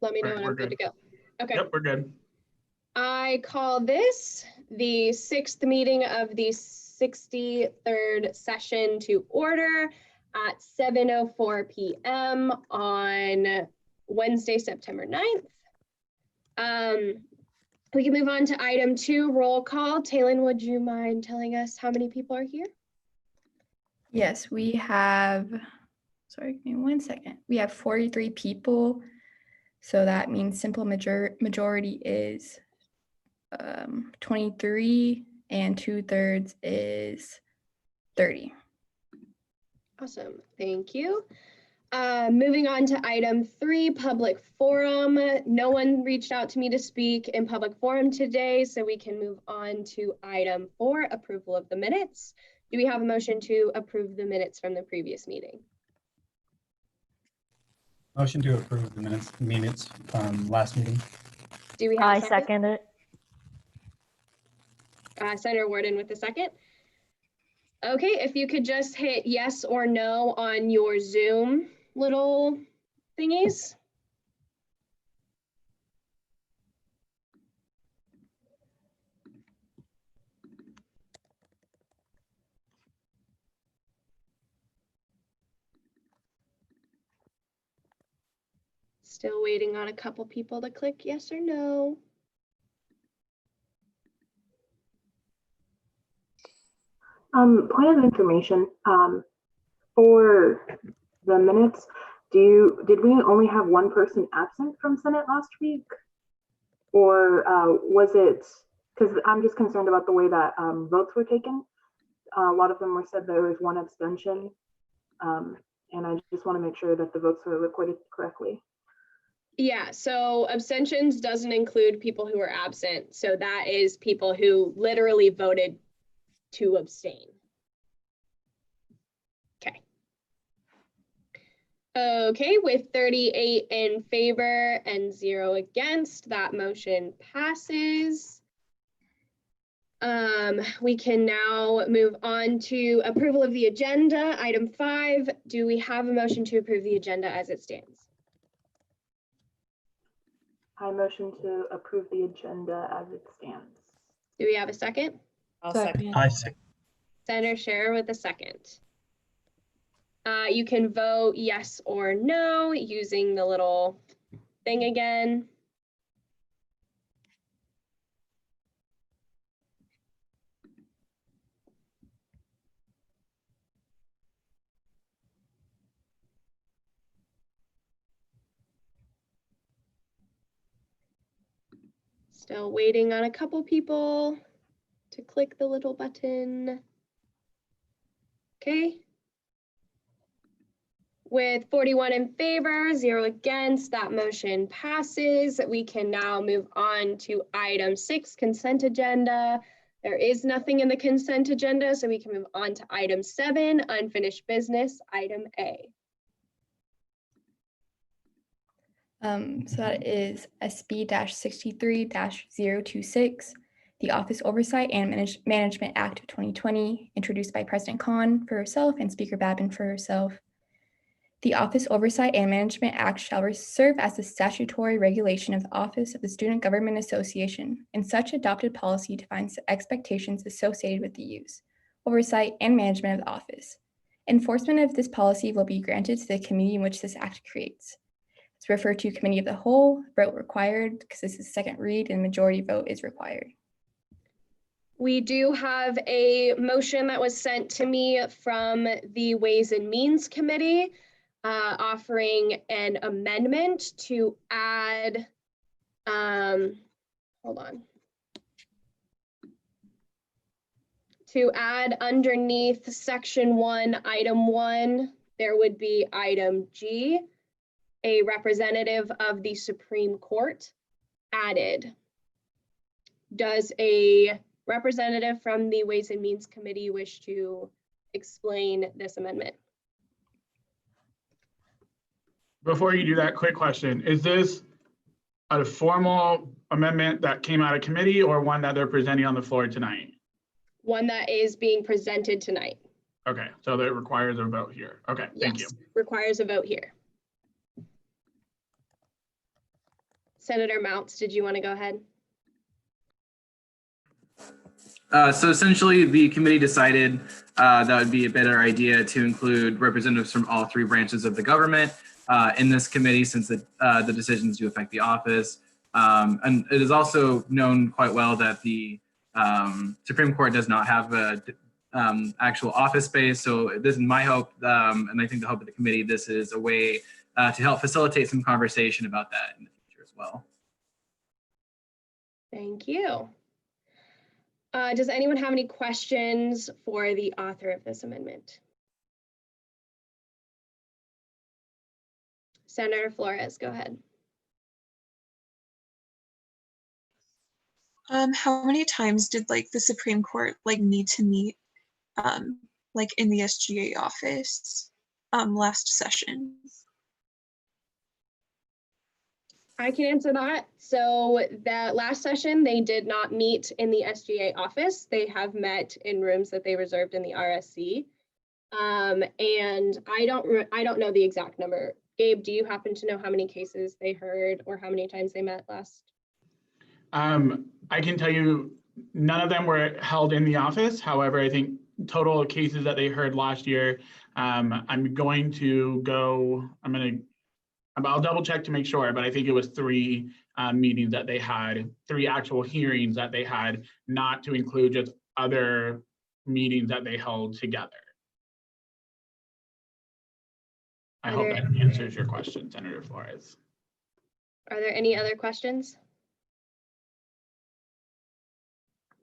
let me know All right, when I'm good to go. Okay. Yep, we're good. I call this the 6th meeting of the 63rd session to order at 7:04 p.m. on Wednesday, September 9th. We can move on to item 2, roll call. Taylin, would you mind telling us how many people are here? Yes, we have, sorry, give me 1 second. We have 43 people. So that means simple majority is 23 and 2/3 is 30. Awesome, thank you. Moving on to item 3, public forum. No one reached out to me to speak in public forum today, so we can move on to item 4, approval of the minutes. Do we have a motion to approve the minutes from the previous meeting? Motion to approve the minutes from last meeting. Do we have I a second? second it. Senator Warden with the second. Okay, if you could just hit yes or no on your Zoom little thingies. Still waiting on a couple people to click yes or no. Point of information, for the minutes, did we only have one person absent from Senate last week? Or was it, because I'm just concerned about the way that votes were taken. A lot of them were said there was one abstention. And I just want to make sure that the votes were recorded correctly. Yeah, so abstentions doesn't include people who are absent. So that is people who literally voted to abstain. Okay. Okay, with 38 in favor and 0 against, that motion passes. We can now move on to approval of the agenda. Item 5, do we have a motion to approve the agenda as it stands? I motion to approve the agenda as it stands. Do we have a second? I'll second. I second. Senator Scherer with a second. You can vote yes or no using the little thing again. Still waiting on a couple people to click the little button. Okay. With 41 in favor, 0 against, that motion passes. We can now move on to item 6, consent agenda. There is nothing in the consent agenda, so we can move on to item 7, unfinished business, item A. So that is SB-63-026, the Office Oversight and Management Act of 2020, introduced by President Khan for herself and Speaker Babin for herself. The Office Oversight and Management Act shall serve as the statutory regulation of the Office of the Student Government Association, and such adopted policy defines the expectations associated with the use, oversight, and management of the office. Enforcement of this policy will be granted to the committee in which this act creates. It's referred to Committee of the Whole, vote required, because this is second read and majority vote is required. We do have a motion that was sent to me from the Ways and Means Committee offering an amendment to add, to add underneath section 1, item 1, there would be item G, a representative of the Supreme Court added. Does a representative from the Ways and Means Committee wish to explain this amendment? Before you do that, quick question. Is this a formal amendment that came out of committee or one that they're presenting on the floor tonight? One that is being presented tonight. Okay, so that requires a vote here. Okay, thank you. Requires a vote here. Senator Mounts, did you want to go ahead? So essentially, the committee decided that would be a better idea to include representatives from all three branches of the government in this committee, since the decisions do affect the office. And it is also known quite well that the Supreme Court does not have a actual office space. So this is my hope, and I think the hope of the committee, this is a way to help facilitate some conversation about that in the future as well. Thank you. Does anyone have any questions for the author of this amendment? Senator Flores, go ahead. How many times did the Supreme Court need to meet in the SGA office last session? I can answer that. So that last session, they did not meet in the SGA office. They have met in rooms that they reserved in the RSC. And I don't know the exact number. Gabe, do you happen to know how many cases they heard or how many times they met last? I can tell you none of them were held in the office. However, I think total cases that they heard last year, I'll double check to make sure, but I think it was 3 meetings that they had, 3 actual hearings that they had, not to include just other meetings that they held together. I hope that answers your question, Senator Flores. Are there any other questions?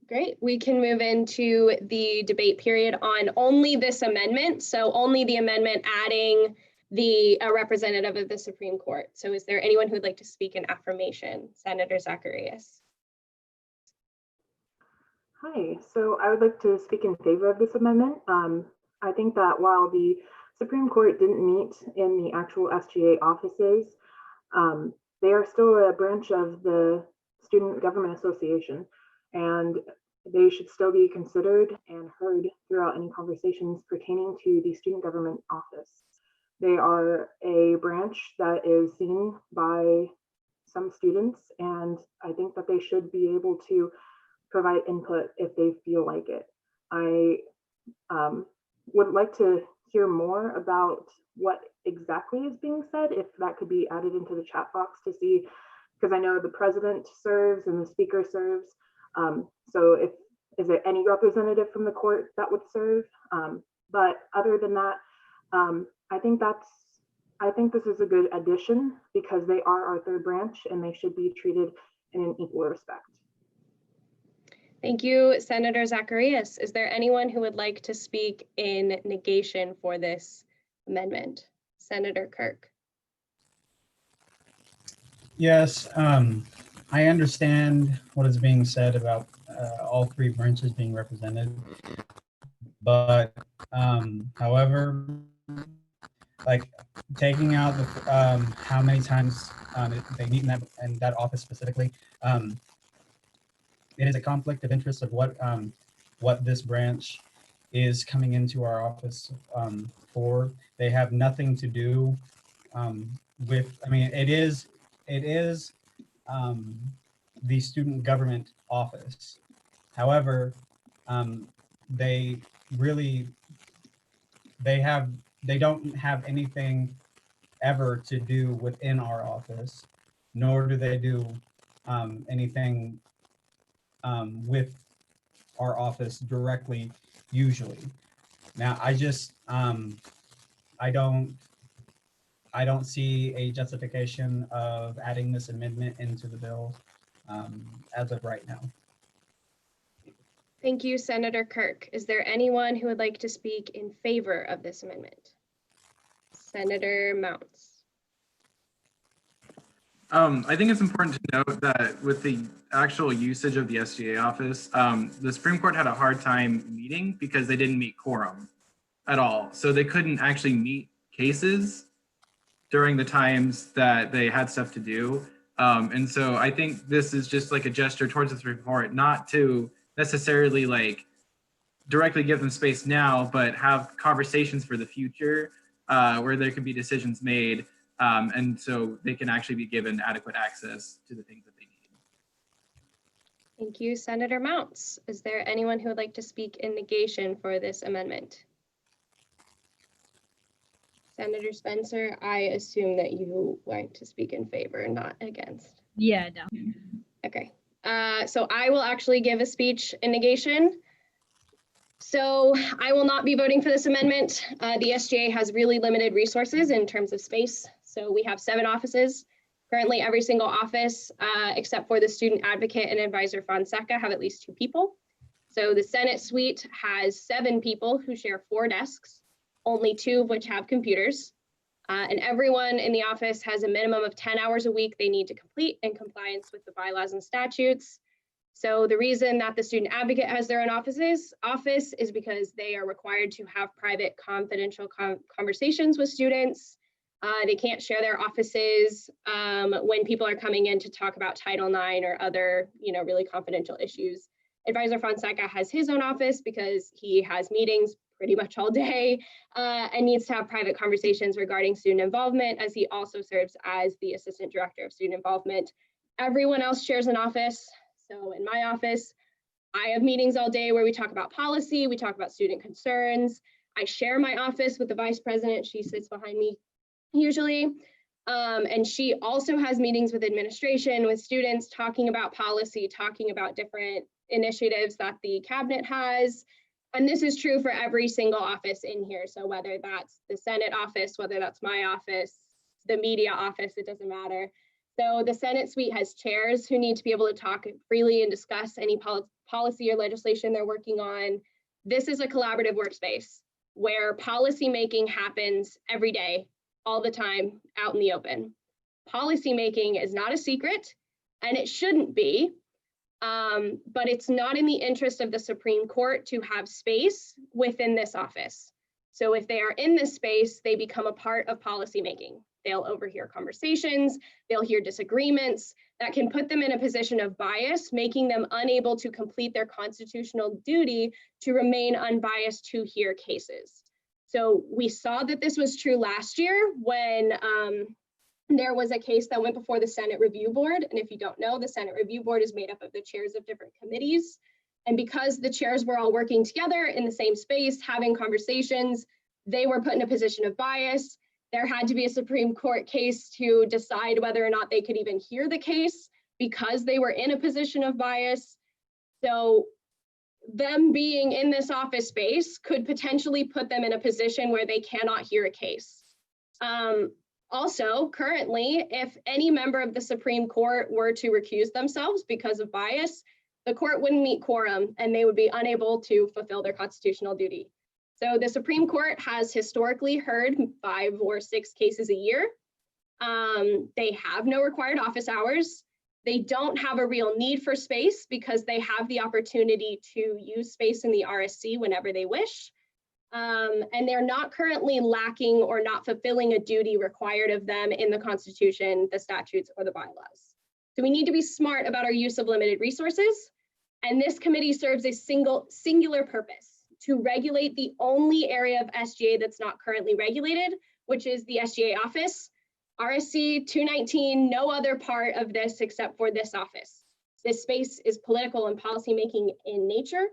Great, we can move into the debate period on only this amendment. So only the amendment adding the representative of the Supreme Court. So is there anyone who would like to speak in affirmation? Senator Zacharias. Hi, so I would like to speak in favor of this amendment. I think that while the Supreme Court didn't meet in the actual SGA offices, they are still a branch of the Student Government Association, and they should still be considered and heard throughout any conversations pertaining to the student government office. They are a branch that is seen by some students, and I think that they should be able to provide input if they feel like it. I would like to hear more about what exactly is being said, if that could be added into the chat box to see, because I know the president serves and the speaker serves. So is there any representative from the court that would serve? But other than that, I think this is a good addition because they are our third branch and they should be treated in an equal respect. Thank you, Senator Zacharias. Is there anyone who would like to speak in negation for this amendment? Senator Kirk. Yes, I understand what is being said about all 3 branches being represented, but however, taking out the how many times they meet in that office specifically, it is a conflict of interest of what this branch is coming into our office for. They have nothing to do with, I mean, it is the student government office. However, they don't have anything ever to do within our office, nor do they do anything with our office directly usually. Now, I don't see a justification of adding this amendment into the bill as of right now. Thank you, Senator Kirk. Is there anyone who would like to speak in favor of this amendment? Senator Mounts. I think it's important to note that with the actual usage of the SGA office, the Supreme Court had a hard time meeting because they didn't meet quorum at all. So they couldn't actually meet cases during the times that they had stuff to do. And so I think this is just like a gesture towards the Supreme Court, not to necessarily directly give them space now, but have conversations for the future where there could be decisions made And so they can actually be given adequate access to the things that they need. Thank you, Senator Mounts. Is there anyone who would like to speak in negation for this amendment? Senator Spencer, I assume that you want to speak in favor, not against. Yeah, no. Okay, so I will actually give a speech in negation. So I will not be voting for this amendment. The SGA has really limited resources in terms of space. So we have 7 offices. Currently, every single office, except for the student advocate and advisor Fonseca, have at least 2 people. So the Senate suite has 7 people who share 4 desks, only 2 of which have computers. And everyone in the office has a minimum of 10 hours a week they need to complete in compliance with the bylaws and statutes. So the reason that the student advocate has their own office is because they are required to have private, confidential conversations with students. They can't share their offices when people are coming in to talk about Title IX or other, really confidential issues. Advisor Fonseca has his own office because he has meetings pretty much all day and needs to have private conversations regarding student involvement, as he also serves as the Assistant Director of Student Involvement. Everyone else shares an office. So in my office, I have meetings all day where we talk about policy, we talk about student concerns. I share my office with the Vice President. She sits behind me usually. And she also has meetings with administration, with students, talking about policy, talking about different initiatives that the cabinet has. And this is true for every single office in here. So whether that's the Senate office, whether that's my office, the media office, it doesn't matter. So the Senate suite has chairs who need to be able to talk freely and discuss any policy or legislation they're working on. This is a collaborative workspace where policy making happens every day, all the time, out in the open. Policy making is not a secret, and it shouldn't be, but it's not in the interest of the Supreme Court to have space within this office. So if they are in this space, they become a part of policy making. They'll overhear conversations, they'll hear disagreements that can put them in a position of bias, making them unable to complete their constitutional duty to remain unbiased to hear cases. So we saw that this was true last year when there was a case that went before the Senate Review Board. And if you don't know, the Senate Review Board is made up of the chairs of different committees. And because the chairs were all working together in the same space, having conversations, they were put in a position of bias. There had to be a Supreme Court case to decide whether or not they could even hear the case because they were in a position of bias. So them being in this office space could potentially put them in a position where they cannot hear a case. Also, currently, if any member of the Supreme Court were to recuse themselves because of bias, the court wouldn't meet quorum and they would be unable to fulfill their constitutional duty. So the Supreme Court has historically heard 5 or 6 cases a year. They have no required office hours. They don't have a real need for space because they have the opportunity to use space in the RSC whenever they wish. And they're not currently lacking or not fulfilling a duty required of them in the Constitution, the statutes, or the bylaws. So we need to be smart about our use of limited resources. And this committee serves a singular purpose: to regulate the only area of SGA that's not currently regulated, which is the SGA office. RSC 219, no other part of this except for this office. This space is political and policymaking in nature.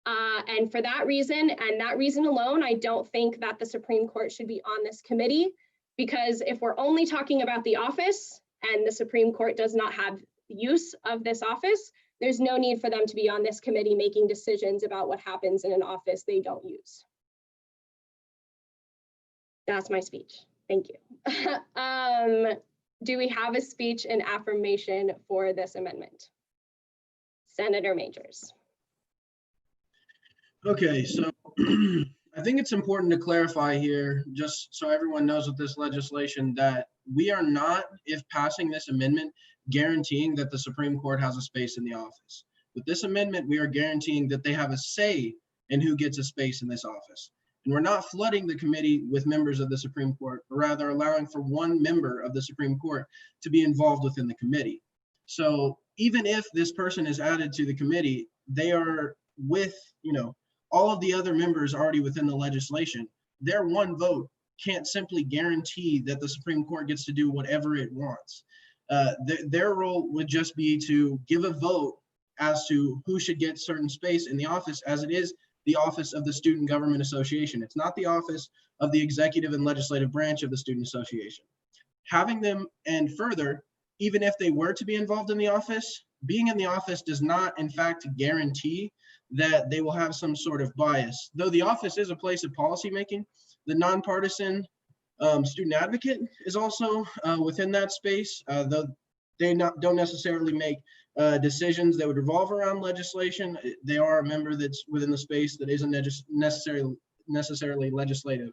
And for that reason, and that reason alone, I don't think that the Supreme Court should be on this committee, because if we're only talking about the office and the Supreme Court does not have use of this office, there's no need for them to be on this committee making decisions about what happens in an office they don't use. That's my speech. Thank you. Do we have a speech in affirmation for this amendment? Senator Majors. Okay, so I think it's important to clarify here, just so everyone knows with this legislation, that we are not, if passing this amendment, guaranteeing that the Supreme Court has a space in the office. With this amendment, we are guaranteeing that they have a say in who gets a space in this office. And we're not flooding the committee with members of the Supreme Court, but rather allowing for one member of the Supreme Court to be involved within the committee. So even if this person is added to the committee, they are with, all of the other members already within the legislation. Their one vote can't simply guarantee that the Supreme Court gets to do whatever it wants. Their role would just be to give a vote as to who should get certain space in the office, as it is the office of the Student Government Association. It's not the office of the executive and legislative branch of the Student Association. Having them, and further, even if they were to be involved in the office, being in the office does not, in fact, guarantee that they will have some sort of bias. Though the office is a place of policymaking, the nonpartisan student advocate is also within that space, though they don't necessarily make decisions that would revolve around legislation. They are a member that's within the space that isn't necessarily legislative.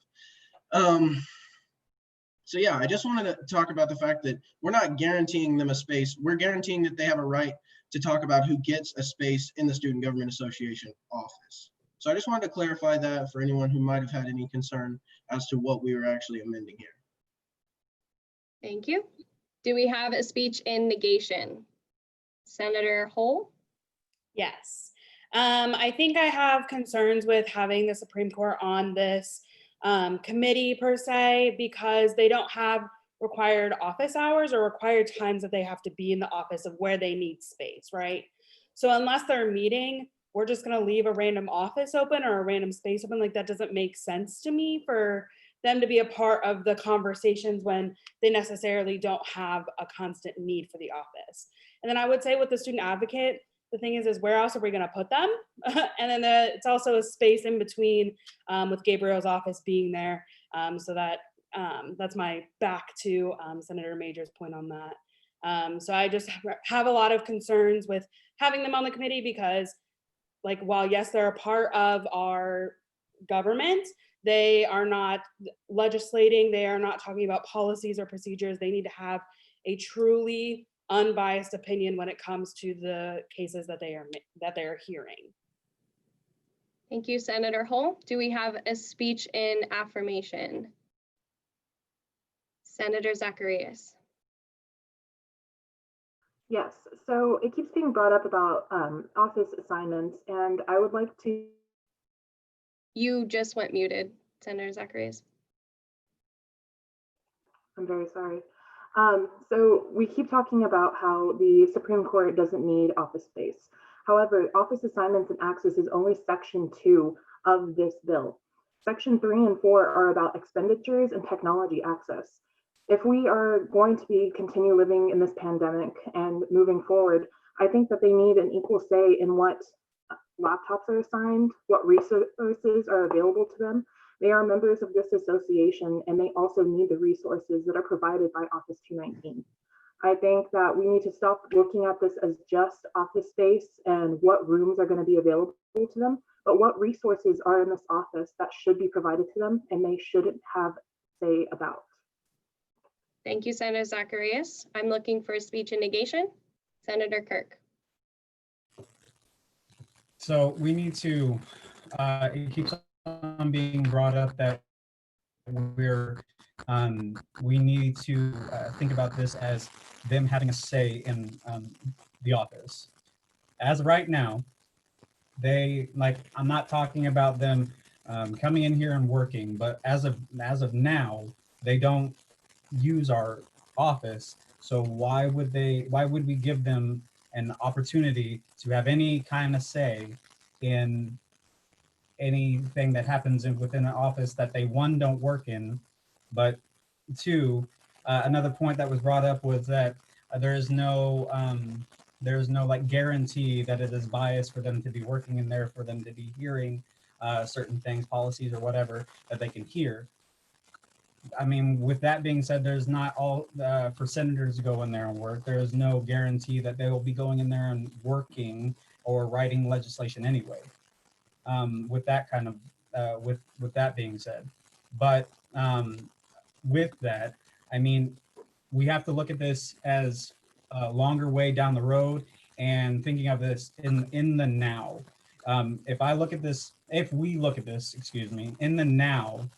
So yeah, I just wanted to talk about the fact that we're not guaranteeing them a space. We're guaranteeing that they have a right to talk about who gets a space in the Student Government Association office. So I just wanted to clarify that for anyone who might have had any concern as to what we were actually amending here. Thank you. Do we have a speech in negation? Senator Hull? Yes. I think I have concerns with having the Supreme Court on this committee per se, because they don't have required office hours or required times that they have to be in the office of where they need space, right? So unless they're meeting, we're just gonna leave a random office open or a random space open. Like, that doesn't make sense to me for them to be a part of the conversations when they necessarily don't have a constant need for the office. And then I would say with the student advocate, the thing is where else are we gonna put them? And then it's also a space in between with Gabriel's office being there. So that's my back to Senator Major's point on that. So I just have a lot of concerns with having them on the committee because, like, while yes, they're a part of our government, they are not legislating, they are not talking about policies or procedures. They need to have a truly unbiased opinion when it comes to the cases that they are hearing. Thank you, Senator Hull. Do we have a speech in affirmation? Senator Zacharias. Yes, so it keeps being brought up about office assignments, and I would like to. You just went muted, Senator Zacharias. I'm very sorry. So we keep talking about how the Supreme Court doesn't need office space. However, office assignments and access is only section 2 of this bill. Section 3 and 4 are about expenditures and technology access. If we are going to continue living in this pandemic and moving forward, I think that they need an equal say in what laptops are assigned, what resources are available to them. They are members of this association, and they also need the resources that are provided by Office 219. I think that we need to stop looking at this as just office space and what rooms are going to be available to them, but what resources are in this office that should be provided to them and they shouldn't have say about. Thank you, Senator Zacharias. I'm looking for a speech in negation. Senator Kirk. So we need to, it keeps on being brought up that we need to think about this as them having a say in the office. As of right now, I'm not talking about them coming in here and working, but as of now, they don't use our office. So why would we give them an opportunity to have any kind of say in anything that happens within an office that they, one, don't work in, but two, another point that was brought up was that there's no like guarantee that it is biased for them to be working in there, for them to be hearing certain things, policies or whatever that they can hear. I mean, with that being said, there's not all for senators to go in there and work. There is no guarantee that they will be going in there and working or writing legislation anyway. With that kind of, with that being said, but with that, I mean, we have to look at this as a longer way down the road and thinking of this in the now. If we look at this, excuse me, in the now,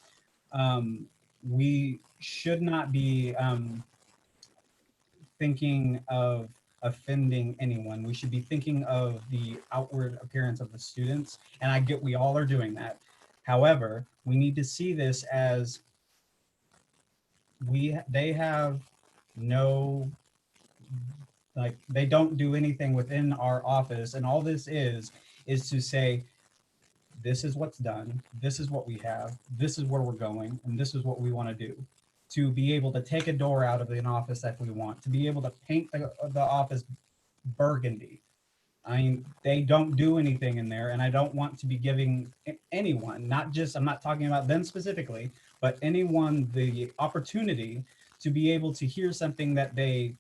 we should not be thinking of offending anyone. We should be thinking of the outward appearance of the students. And I get we all are doing that. However, we need to see this as they have no, like, they don't do anything within our office, and all this is to say, this is what's done, this is what we have, this is where we're going, and this is what we want to do. To be able to take a door out of an office if we want, to be able to paint the office burgundy. I mean, they don't do anything in there, and I don't want to be giving anyone, not just, I'm not talking about them specifically, but anyone the opportunity to be able to hear something that they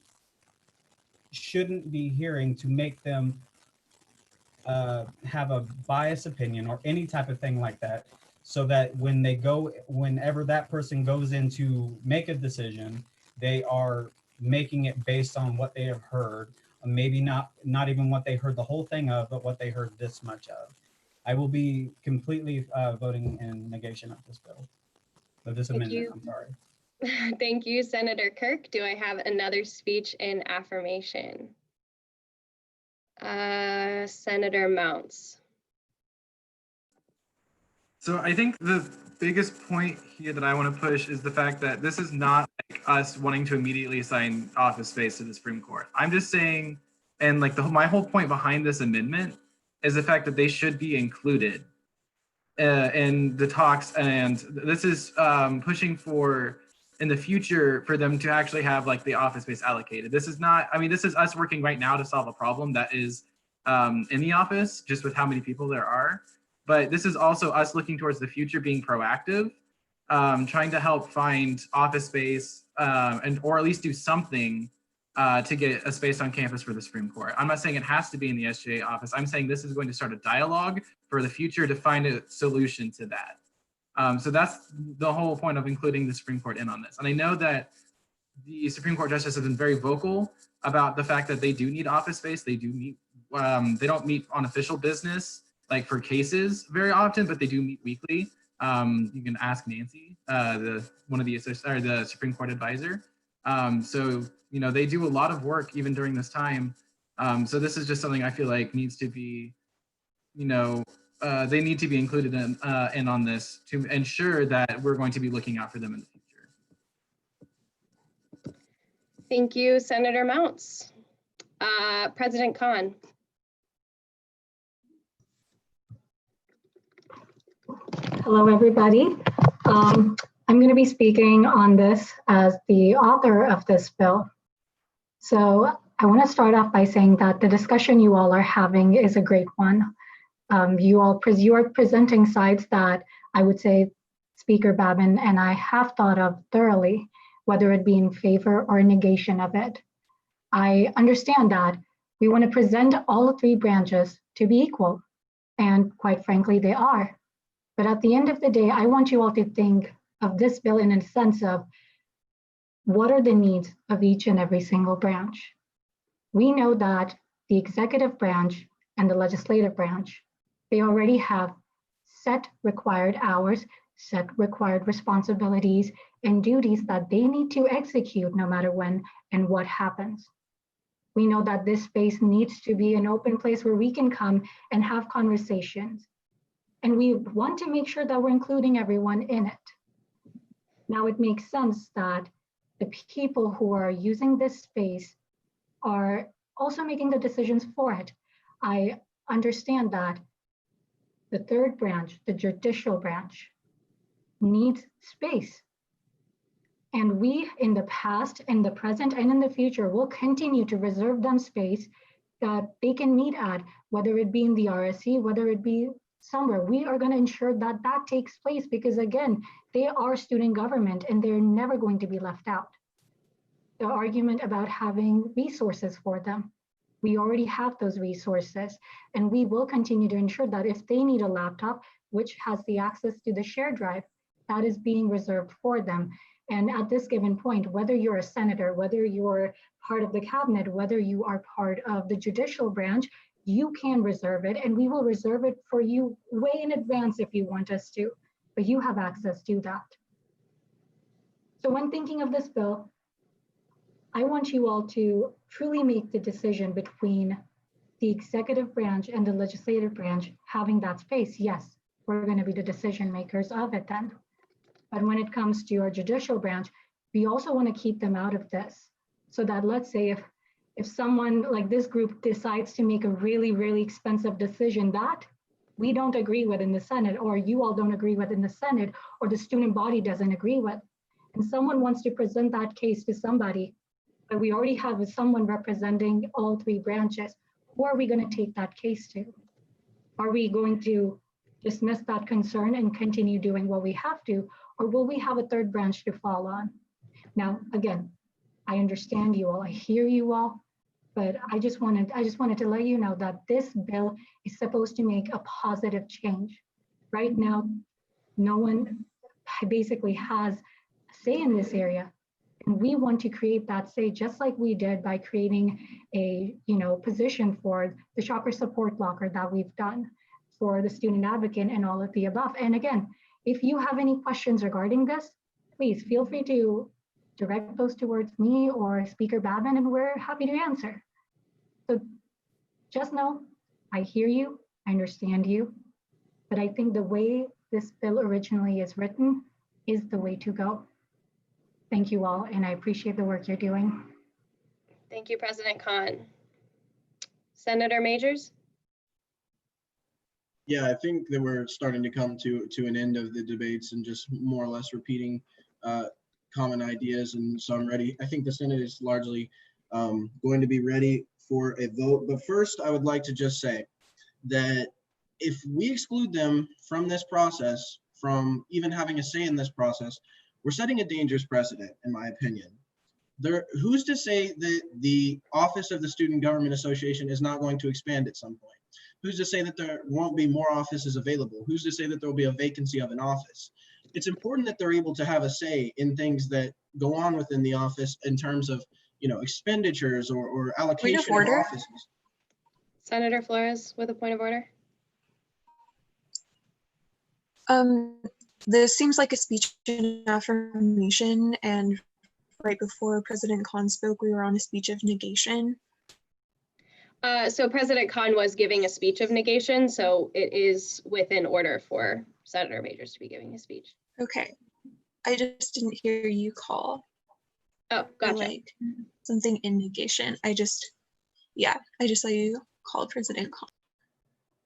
shouldn't be hearing, to make them have a biased opinion or any type of thing like that, so that when they go, whenever that person goes in to make a decision, they are making it based on what they have heard, maybe not even what they heard the whole thing of, but what they heard this much of. I will be completely voting in negation of this bill, of this Thank amendment, you. I'm sorry. Thank you, Senator Kirk. Do I have another speech in affirmation? Senator Mounts. So I think the biggest point here that I want to push is the fact that this is not like us wanting to immediately assign office space to the Supreme Court. I'm just saying, and like my whole point behind this amendment is the fact that they should be included in the talks, and this is pushing for in the future for them to actually have like the office space allocated. This is not, I mean, this is us working right now to solve a problem that is in the office, just with how many people there are. But this is also us looking towards the future, being proactive, trying to help find office space or at least do something to get a space on campus for the Supreme Court. I'm not saying it has to be in the SGA office. I'm saying this is going to start a dialogue for the future to find a solution to that. So that's the whole point of including the Supreme Court in on this. And I know that the Supreme Court justices have been very vocal about the fact that they do need office space. They do meet, they don't meet on official business, like for cases very often, but they do meet weekly. You can ask Nancy, the Supreme Court advisor. So, you know, they do a lot of work even during this time. So this is just something I feel like needs to be, you know, they need to be included in on this to ensure that we're going to be looking out for them in the future. Thank you, Senator Mounts. President Khan. Hello, everybody. I'm going to be speaking on this as the author of this bill. So I want to start off by saying that the discussion you all are having is a great one. You are presenting sides that I would say Speaker Babin and I have thought of thoroughly, whether it be in favor or negation of it. I understand that we want to present all three branches to be equal, and quite frankly, they are. But at the end of the day, I want you all to think of this bill in a sense of what are the needs of each and every single branch. We know that the executive branch and the legislative branch, they already have set required hours, set required responsibilities and duties that they need to execute no matter when and what happens. We know that this space needs to be an open place where we can come and have conversations. And we want to make sure that we're including everyone in it. Now, it makes sense that the people who are using this space are also making the decisions for it. I understand that the third branch, the judicial branch, needs space. And we, in the past, in the present, and in the future, will continue to reserve them space that they can meet at, whether it be in the RSC, whether it be somewhere. We are going to ensure that that takes place because, again, they are student government and they're never going to be left out. The argument about having resources for them, we already have those resources, and we will continue to ensure that if they need a laptop, which has the access to the shared drive, that is being reserved for them. And at this given point, whether you're a senator, whether you're part of the cabinet, whether you are part of the judicial branch, you can reserve it, and we will reserve it for you way in advance if you want us to, but you have access to that. So when thinking of this bill, I want you all to truly make the decision between the executive branch and the legislative branch having that space. Yes, we're going to be the decision makers of it then. But when it comes to our judicial branch, we also want to keep them out of this, so that, let's say, if someone like this group decides to make a really, really expensive decision that we don't agree with in the Senate, or you all don't agree with in the Senate, or the student body doesn't agree with, and someone wants to present that case to somebody, but we already have someone representing all three branches, who are we going to take that case to? Are we going to dismiss that concern and continue doing what we have to, or will we have a third branch to fall on? Now, again, I understand you all, I hear you all, but I just wanted to let you know that this bill is supposed to make a positive change. Right now, no one basically has a say in this area. And we want to create that say, just like we did by creating a position for the shopper support locker that we've done, for the student advocate, and all of the above. And again, if you have any questions regarding this, please feel free to direct those towards me or Speaker Babin, and we're happy to answer. So just know, I hear you, I understand you, but I think the way this bill originally is written is the way to go. Thank you all, and I appreciate the work you're doing. Thank you, President Khan. Senator Majors? Yeah, I think that we're starting to come to an end of the debates and just more or less repeating common ideas. And so I'm ready. I think the Senate is largely going to be ready for a vote. But first, I would like to just say that if we exclude them from this process, from even having a say in this process, we're setting a dangerous precedent, in my opinion. Who's to say that the Office of the Student Government Association is not going to expand at some point? Who's to say that there won't be more offices available? Who's to say that there will be a vacancy of an office? It's important that they're able to have a say in things that go on within the office in terms of, expenditures or allocation of order. offices. Senator Flores with a point of order. This seems like a speech in affirmation, and right before President Khan spoke, we were on a speech of negation. So President Khan was giving a speech of negation, so it is within order for Senator Majors to be giving a speech. Okay, I just didn't hear you call. Oh, gotcha. Like something in negation. I just saw you called President Khan.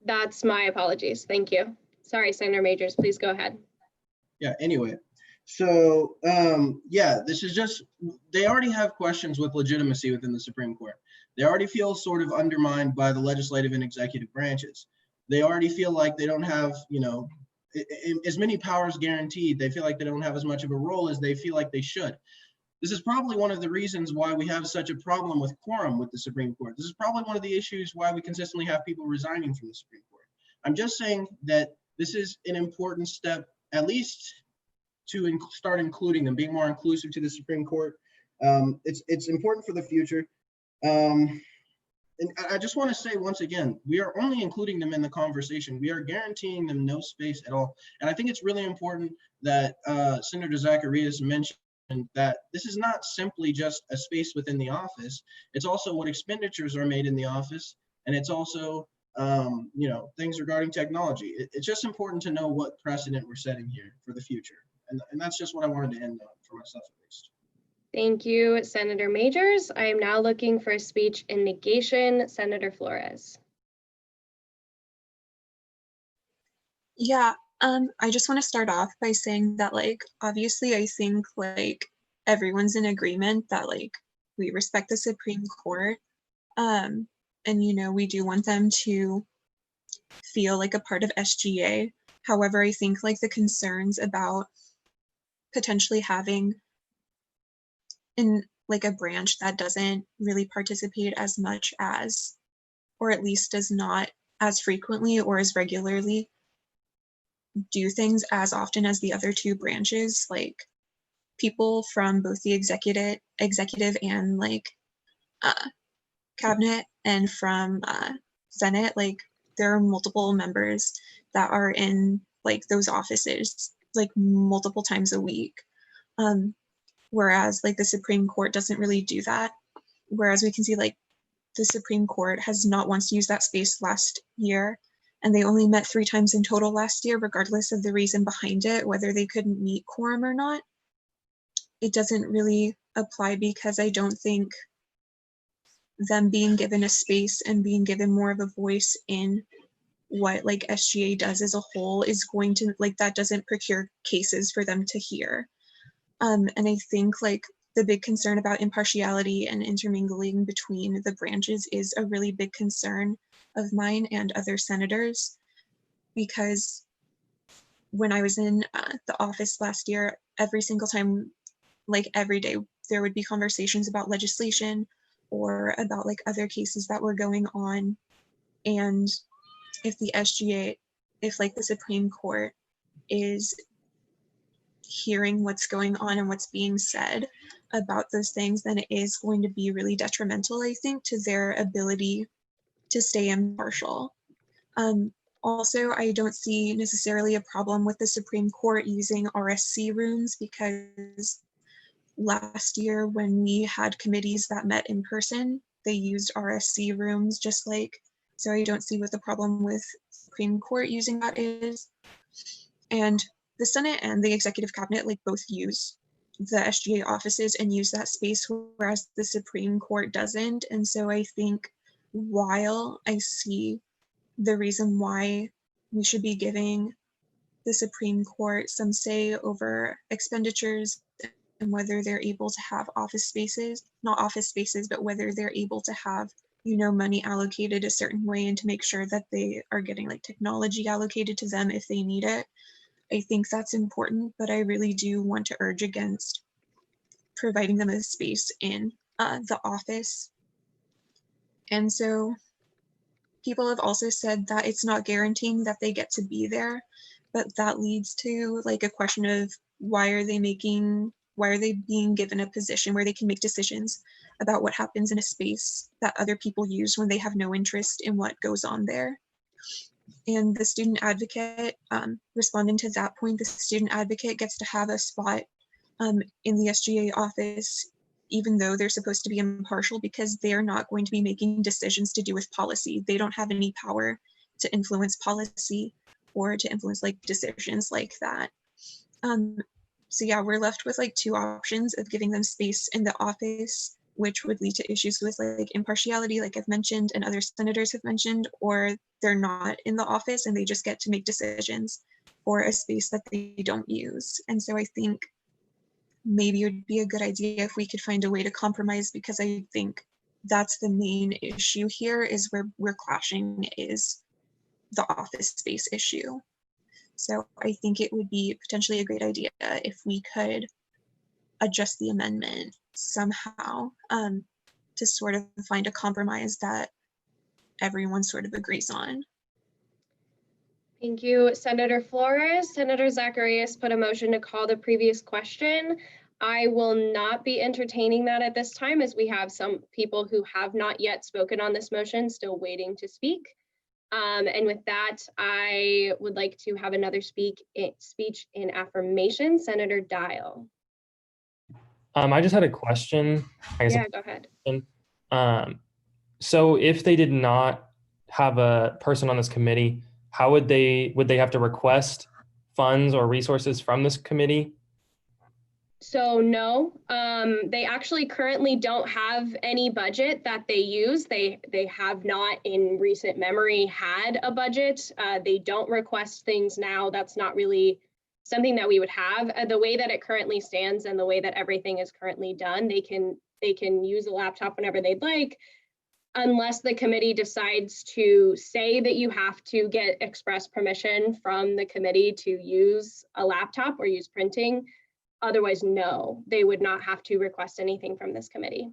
That's my apologies. Thank you. Sorry, Senator Majors, please go ahead. Yeah, anyway, so this is just, they already have questions with legitimacy within the Supreme Court. They already feel sort of undermined by the legislative and executive branches. They already feel like they don't have, as many powers guaranteed. They feel like they don't have as much of a role as they feel like they should. This is probably one of the reasons why we have such a problem with quorum with the Supreme Court. This is probably one of the issues why we consistently have people resigning from the Supreme Court. I'm just saying that this is an important step, at least to start including them, being more inclusive to the Supreme Court. It's important for the future. And I just want to say once again, we are only including them in the conversation. We are guaranteeing them no space at all. And I think it's really important that Senator Zacharias mentioned that this is not simply just a space within the office. It's also what expenditures are made in the office. And it's also, things regarding technology. It's just important to know what precedent we're setting here for the future. And that's just what I wanted to end on for myself, at least. Thank you, Senator Majors. I am now looking for a speech in negation. Senator Flores. Yeah, I just want to start off by saying that, obviously, I think, everyone's in agreement that, we respect the Supreme Court. And, we do want them to feel like a part of SGA. However, I think, the concerns about potentially having in a branch that doesn't really participate as much as, or at least does not as frequently or as regularly do things as often as the other two branches, people from both the executive and cabinet and from Senate, there are multiple members that are in those offices multiple times a week. Whereas the Supreme Court doesn't really do that. Whereas we can see the Supreme Court has not once used that space last year, and they only met 3 times in total last year, regardless of the reason behind it, whether they couldn't meet quorum or not. it doesn't really apply because I don't think them being given a space and being given more of a voice in what like SGA does as a whole is going to like that doesn't procure cases for them to hear. And I think like the big concern about impartiality and intermingling between the branches is a really big concern of mine and other senators, because when I was in the office last year, every single time, like every day, there would be conversations about legislation or about like other cases that were going on. And if the SGA, if like the Supreme Court is hearing what's going on and what's being said about those things, then it is going to be really detrimental, I think, to their ability to stay impartial. Also, I don't see necessarily a problem with the Supreme Court using RSC rooms, because last year when we had committees that met in person, they used RSC rooms just like, so I don't see what the problem with Supreme Court using that is. And the Senate and the Executive Cabinet like both use the SGA offices and use that space, whereas the Supreme Court doesn't. And so I think while I see the reason why we should be giving the Supreme Court some say over expenditures and whether they're able to have office spaces, not office spaces, but whether they're able to have, you know, money allocated a certain way and to make sure that they are getting like technology allocated to them if they need it. I think that's important, but I really do want to urge against providing them a space in the office. And so people have also said that it's not guaranteeing that they get to be there, but that leads to like a question of why are they being given a position where they can make decisions about what happens in a space that other people use when they have no interest in what goes on there. And the student advocate, responding to that point, the student advocate gets to have a spot in the SGA office, even though they're supposed to be impartial, because they're not going to be making decisions to do with policy. They don't have any power to influence policy or to influence like decisions like that. So yeah, we're left with like two options of giving them space in the office, which would lead to issues with like impartiality, like I've mentioned and other senators have mentioned, or they're not in the office and they just get to make decisions for a space that they don't use. And so I think maybe it would be a good idea if we could find a way to compromise, because I think that's the main issue here, is where we're clashing, is the office space issue. So I think it would be potentially a great idea if we could adjust the amendment somehow to sort of find a compromise that everyone sort of agrees on. Thank you, Senator Flores. Senator Zacharias put a motion to call the previous question. I will not be entertaining that at this time, as we have some people who have not yet spoken on this motion still waiting to speak. And with that, I would like to have another speech in affirmation. Senator Dial. I just had a question. Yeah, go ahead. So if they did not have a person on this committee, how would they have to request funds or resources from this committee? So no, they actually currently don't have any budget that they use. They have not in recent memory had a budget. They don't request things now. That's not really something that we would have. The way that it currently stands and the way that everything is currently done, they can use a laptop whenever they'd like, unless the committee decides to say that you have to get express permission from the committee to use a laptop or use printing. Otherwise, no, they would not have to request anything from this committee.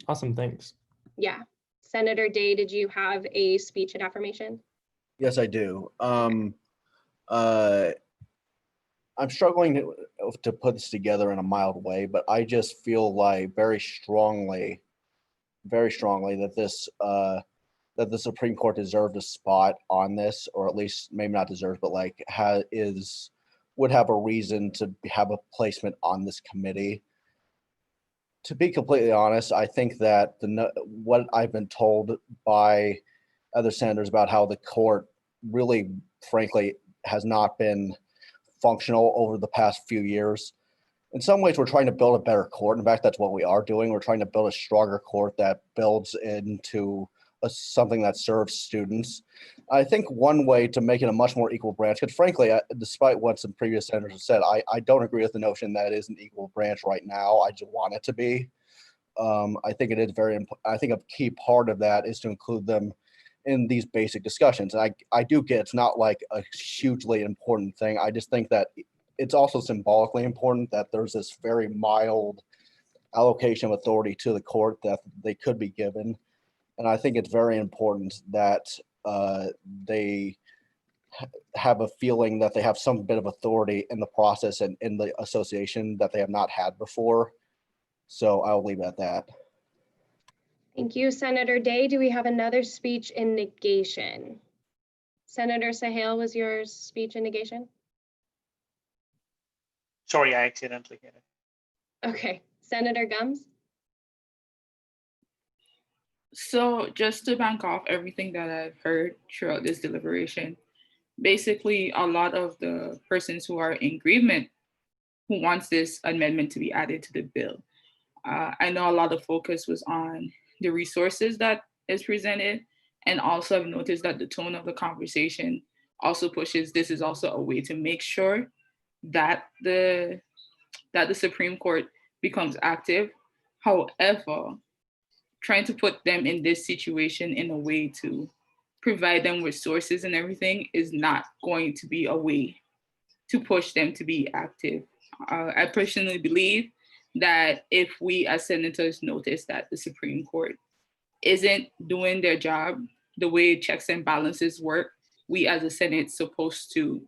Awesome, thanks. Yeah. Senator Day, did you have a speech and affirmation? Yes, I do. I'm struggling to put this together in a mild way, but I just feel like very strongly that that the Supreme Court deserved a spot on this, or at least maybe not deserved, but like would have a reason to have a placement on this committee. To be completely honest, I think that what I've been told by other senators about how the court really, frankly, has not been functional over the past few years. in some ways, we're trying to build a better court. In fact, that's what we are doing. We're trying to build a stronger court that builds into something that serves students. I think one way to make it a much more equal branch, because frankly, despite what some previous senators have said, I don't agree with the notion that it is an equal branch right now. I just want it to be. I think it is very important. I think a key part of that is to include them in these basic discussions. And I do get it's not like a hugely important thing. I just think that it's also symbolically important that there's this very mild allocation of authority to the court that they could be given. And I think it's very important that they have a feeling that they have some bit of authority in the process and in the association that they have not had before. So I'll leave it at that. Thank you, Senator Day. Do we have another speech in negation? Senator Sahel, was your speech in negation? Sorry, I accidentally hit it. Okay, Senator Gums? So just to bank off everything that I've heard throughout this deliberation, basically a lot of the persons who are in agreement who wants this amendment to be added to the bill. I know a lot of focus was on the resources that is presented, and also I've noticed that the tone of the conversation also pushes this is also a way to make sure that the Supreme Court becomes active. However, trying to put them in this situation in a way to provide them with sources and everything is not going to be a way to push them to be active. I personally believe that if we as senators notice that the Supreme Court isn't doing their job the way checks and balances work, we as a Senate supposed to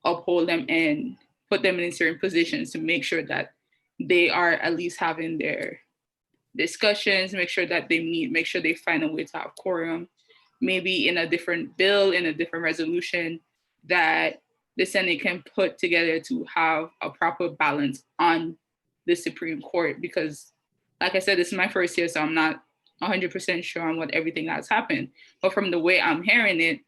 uphold them and put them in certain positions to make sure that they are at least having their discussions, make sure that they meet, make sure they find a way to have quorum, maybe in a different bill, in a different resolution that the Senate can put together to have a proper balance on the Supreme Court. Because like I said, this is my first year, so I'm not 100% sure on what everything has happened. But from the way I'm hearing it,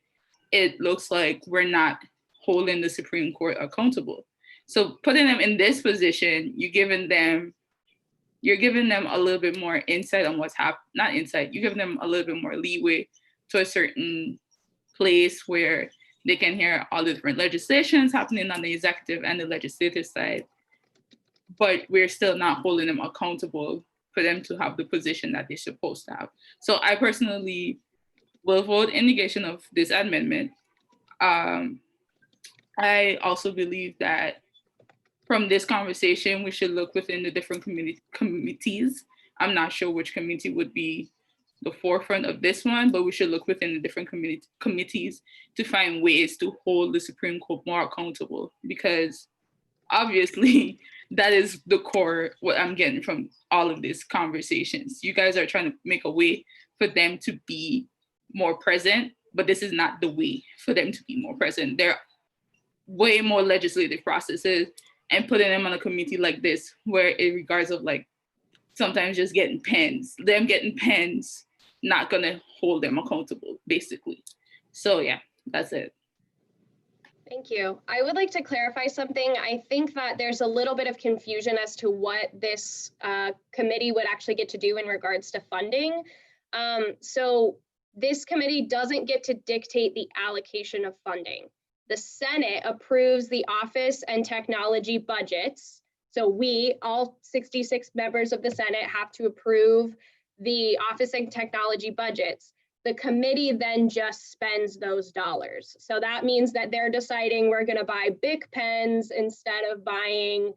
it looks like we're not holding the Supreme Court accountable. So putting them in this position, you're giving them a little bit more insight on what's happening, not insight, you're giving them a little bit more leeway to a certain place where they can hear all the different legislations happening on the executive and the legislative side, but we're still not holding them accountable for them to have the position that they're supposed to have. So I personally will vote in negation of this amendment. I also believe that from this conversation, we should look within the different committees. I'm not sure which committee would be the forefront of this one, but we should look within the different committees to find ways to hold the Supreme Court more accountable, because obviously that is the core what I'm getting from all of these conversations. You guys are trying to make a way for them to be more present, but this is not the way for them to be more present. There are way more legislative processes, and putting them on a committee like this, where in regards of like sometimes just getting pens, not gonna hold them accountable, basically. So yeah, that's it. Thank you. I would like to clarify something. I think that there's a little bit of confusion as to what this committee would actually get to do in regards to funding. So this committee doesn't get to dictate the allocation of funding. The Senate approves the office and technology budgets. So we, all 66 members of the Senate, have to approve the office and technology budgets. The committee then just spends those dollars. So that means that they're deciding we're going to buy Bic pens instead of buying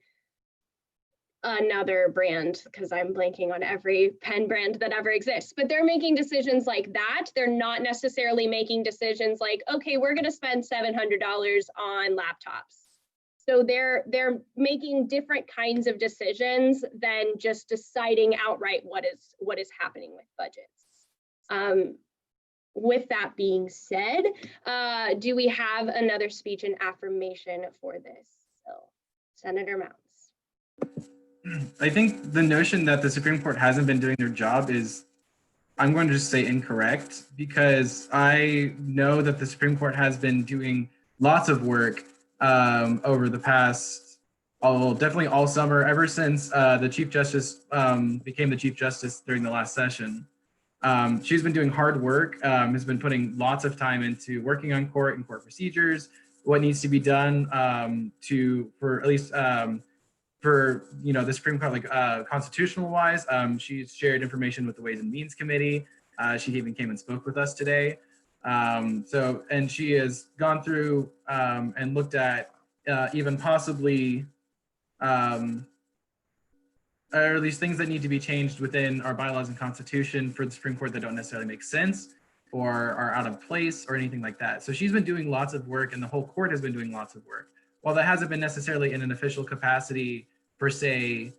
another brand, because I'm blanking on every pen brand that ever exists. But they're making decisions like that. They're not necessarily making decisions like, okay, we're going to spend $700 on laptops. So they're making different kinds of decisions than just deciding outright what is happening with budgets. With that being said, do we have another speech and affirmation for this bill? Senator Mounts. I think the notion that the Supreme Court hasn't been doing their job is, I'm going to just say incorrect, because I know that the Supreme Court has been doing lots of work over the past definitely all summer, ever since the Chief Justice became the Chief Justice during the last session. She's been doing hard work, has been putting lots of time into working on court and court procedures, what needs to be done for at least for the Supreme Court, like constitutional wise. She's shared information with the Ways and Means Committee. She even came and spoke with us today. And she has gone through and looked at even possibly or at least things that need to be changed within our bylaws and constitution for the Supreme Court that don't necessarily make sense or are out of place or anything like that. So she's been doing lots of work, and the whole court has been doing lots of work. While that hasn't been necessarily in an official capacity per se,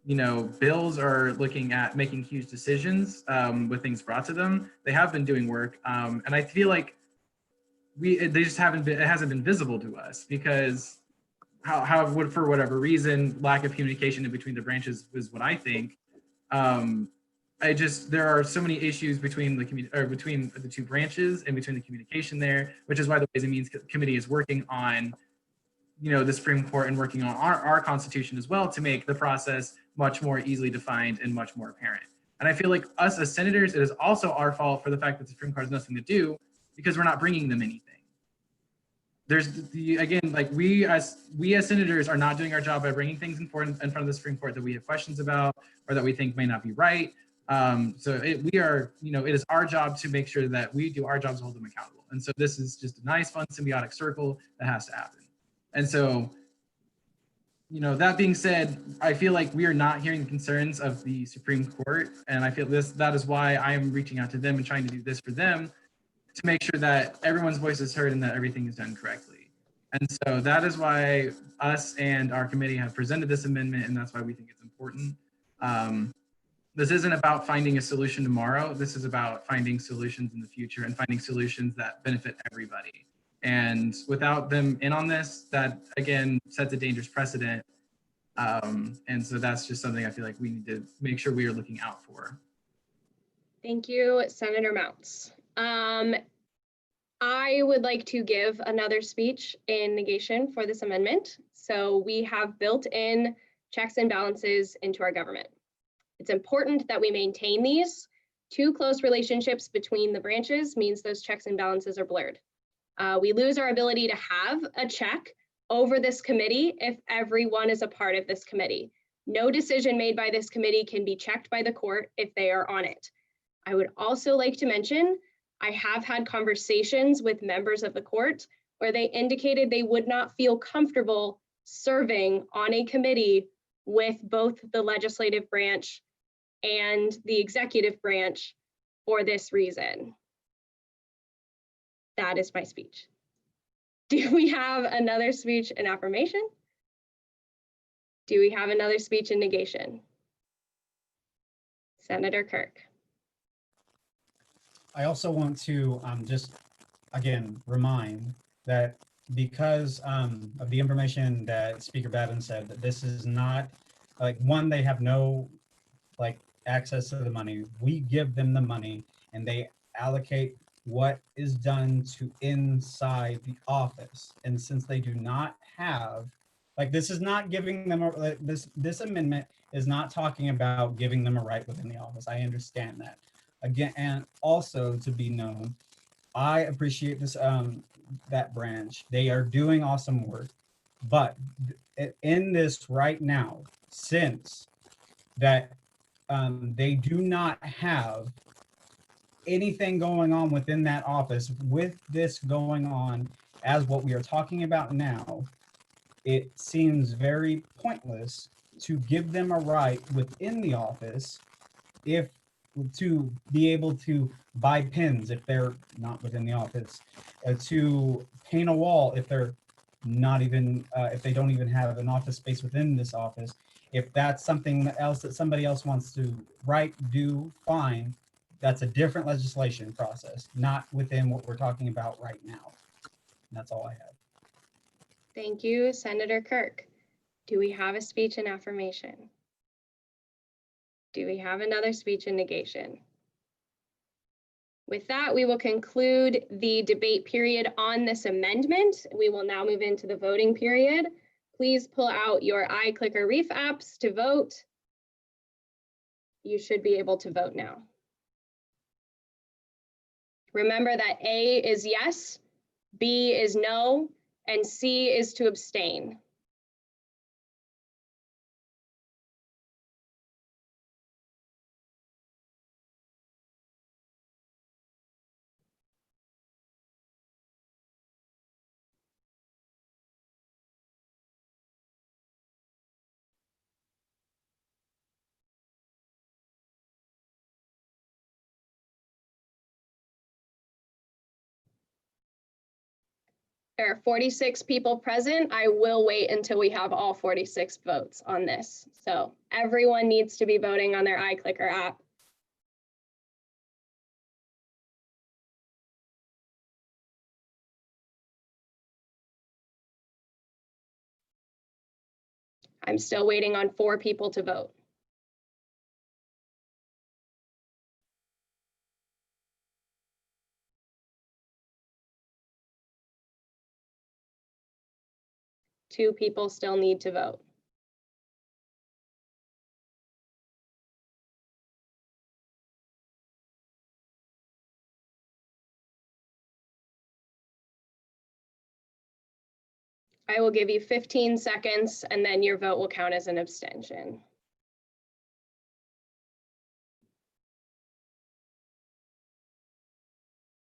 bills are looking at making huge decisions with things brought to them. They have been doing work, and I feel like it hasn't been visible to us because for whatever reason, lack of communication in between the branches is what I think. There are so many issues between the two branches and between the communication there, which is why the Ways and Means Committee is working on, the Supreme Court and working on our Constitution as well to make the process much more easily defined and much more apparent. And I feel like us as senators, it is also our fault for the fact that the Supreme Court has nothing to do because we're not bringing them anything. We as senators are not doing our job by bringing things in front of the Supreme Court that we have questions about or that we think may not be right. It is our job to make sure that we do our jobs to hold them accountable. And so this is just a nice, fun, symbiotic circle that has to happen. And so, that being said, I feel like we are not hearing the concerns of the Supreme Court. And I feel that is why I am reaching out to them and trying to do this for them, to make sure that everyone's voice is heard and that everything is done correctly. And so that is why us and our committee have presented this amendment, and that's why we think it's important. This isn't about finding a solution tomorrow. This is about finding solutions in the future and finding solutions that benefit everybody. And without them in on this, that again sets a dangerous precedent. And so that's just something I feel like we need to make sure we are looking out for. Thank you, Senator Mounts. I would like to give another speech in negation for this amendment. So we have built in checks and balances into our government. It's important that we maintain these. Too close relationships between the branches means those checks and balances are blurred. We lose our ability to have a check over this committee if everyone is a part of this committee. No decision made by this committee can be checked by the court if they are on it. I would also like to mention, I have had conversations with members of the court where they indicated they would not feel comfortable serving on a committee with both the legislative branch and the executive branch for this reason. That is my speech. Do we have another speech in affirmation? Do we have another speech in negation? Senator Kirk. I also want to just, again, remind that because of the information that Speaker Babin said, that this is not, they have no, access to the money. We give them the money and they allocate what is done to inside the office. And since they do not have, this is not giving them, this amendment is not talking about giving them a right within the office. I understand that. Again, and also to be known, I appreciate this, that branch. They are doing awesome work, but in this right now, since that they do not have anything going on within that office, with this going on as what we are talking about now, it seems very pointless to give them a right within the office to be able to buy pens if they're not within the office, to paint a wall if they're not even, if they don't even have an office space within this office. If that's something else that somebody else wants to do, fine. That's a different legislation process, not within what we're talking about right now. And that's all I have. Thank you, Senator Kirk. Do we have a speech in affirmation? Do we have another speech in negation? With that, we will conclude the debate period on this amendment. We will now move into the voting period. please pull out your iClicker Reef apps to vote. You should be able to vote now. Remember that A is yes, B is no, and C is to abstain. There are 46 people present. I will wait until we have all 46 votes on this. So everyone needs to be voting on their iClicker app. I'm still waiting on 4 people to vote. Two people still need to vote. I will give you 15 seconds and then your vote will count as an abstention.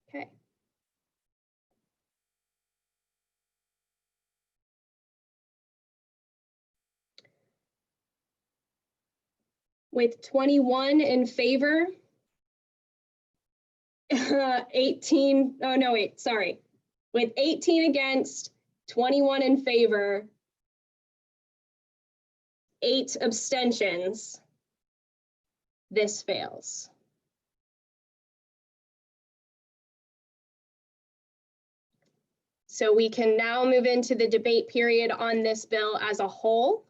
Okay. With 21 in favor, 18, oh no, wait, sorry. With 18 against, 21 in favor, 8 abstentions, this fails. So we can now move into the debate period on this bill as a whole.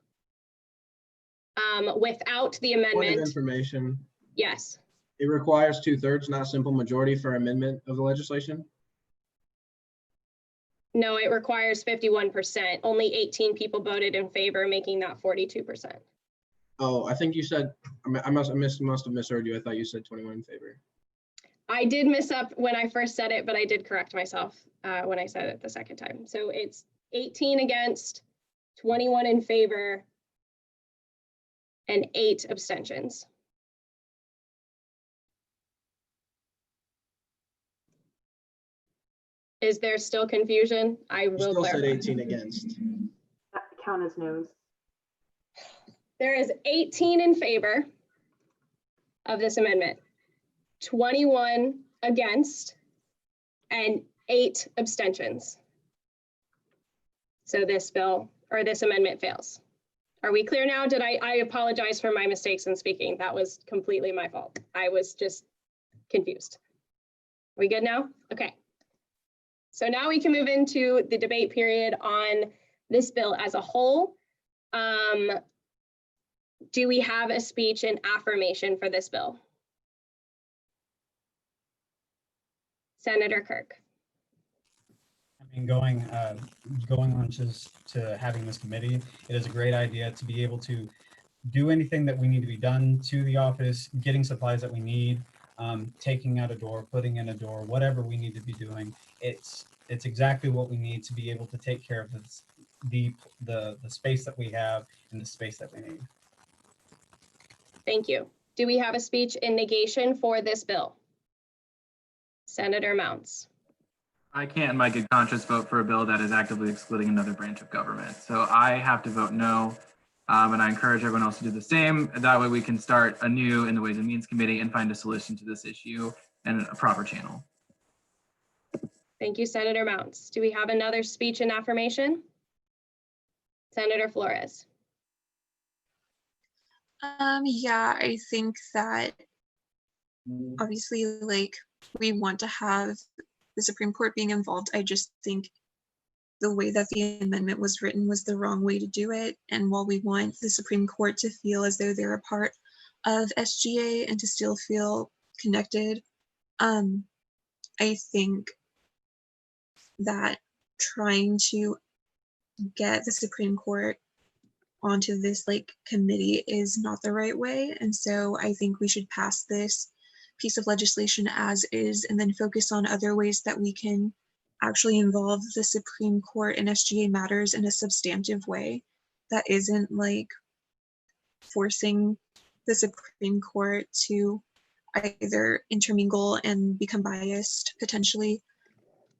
Without the Point of amendment. information. Yes. It requires 2/3, not simple majority for amendment of the legislation. No, it requires 51%. Only 18 people voted in favor, making that 42%. Oh, I think you said, I must have misheard you. I thought you said 21 in favor. I did miss up when I first said it, but I did correct myself when I said it the second time. So it's 18 against, 21 in favor, and 8 abstentions. Is there still confusion? I You will still said clarify. 18 against. That count as no's. There is 18 in favor of this amendment, 21 against, and 8 abstentions. So this bill, or this amendment fails. Are we clear now? I apologize for my mistakes in speaking. That was completely my fault. I was just confused. Are we good now? Okay. So now we can move into the debate period on this bill as a whole. Do we have a speech in affirmation for this bill? Senator Kirk. I mean, going on to having this committee, it is a great idea to be able to do anything that we need to be done to the office, getting supplies that we need, taking out a door, putting in a door, whatever we need to be doing. It's exactly what we need to be able to take care of this, the space that we have and the space that we need. Thank you. Do we have a speech in negation for this bill? Senator Mounts. I can't in my good conscience vote for a bill that is actively excluding another branch of government. So I have to vote no. And I encourage everyone else to do the same. That way we can start anew in the Ways and Means Committee and find a solution to this issue and a proper channel. Thank you, Senator Mounts. Do we have another speech in affirmation? Senator Flores. Yeah, I think that obviously, like, we want to have the Supreme Court being involved. I just think the way that the amendment was written was the wrong way to do it. And while we want the Supreme Court to feel as though they're a part of SGA and to still feel connected, I think that trying to get the Supreme Court onto this like committee is not the right way. And so I think we should pass this piece of legislation as is and then focus on other ways that we can actually involve the Supreme Court in SGA matters in a substantive way that isn't like forcing the Supreme Court to either intermingle and become biased potentially,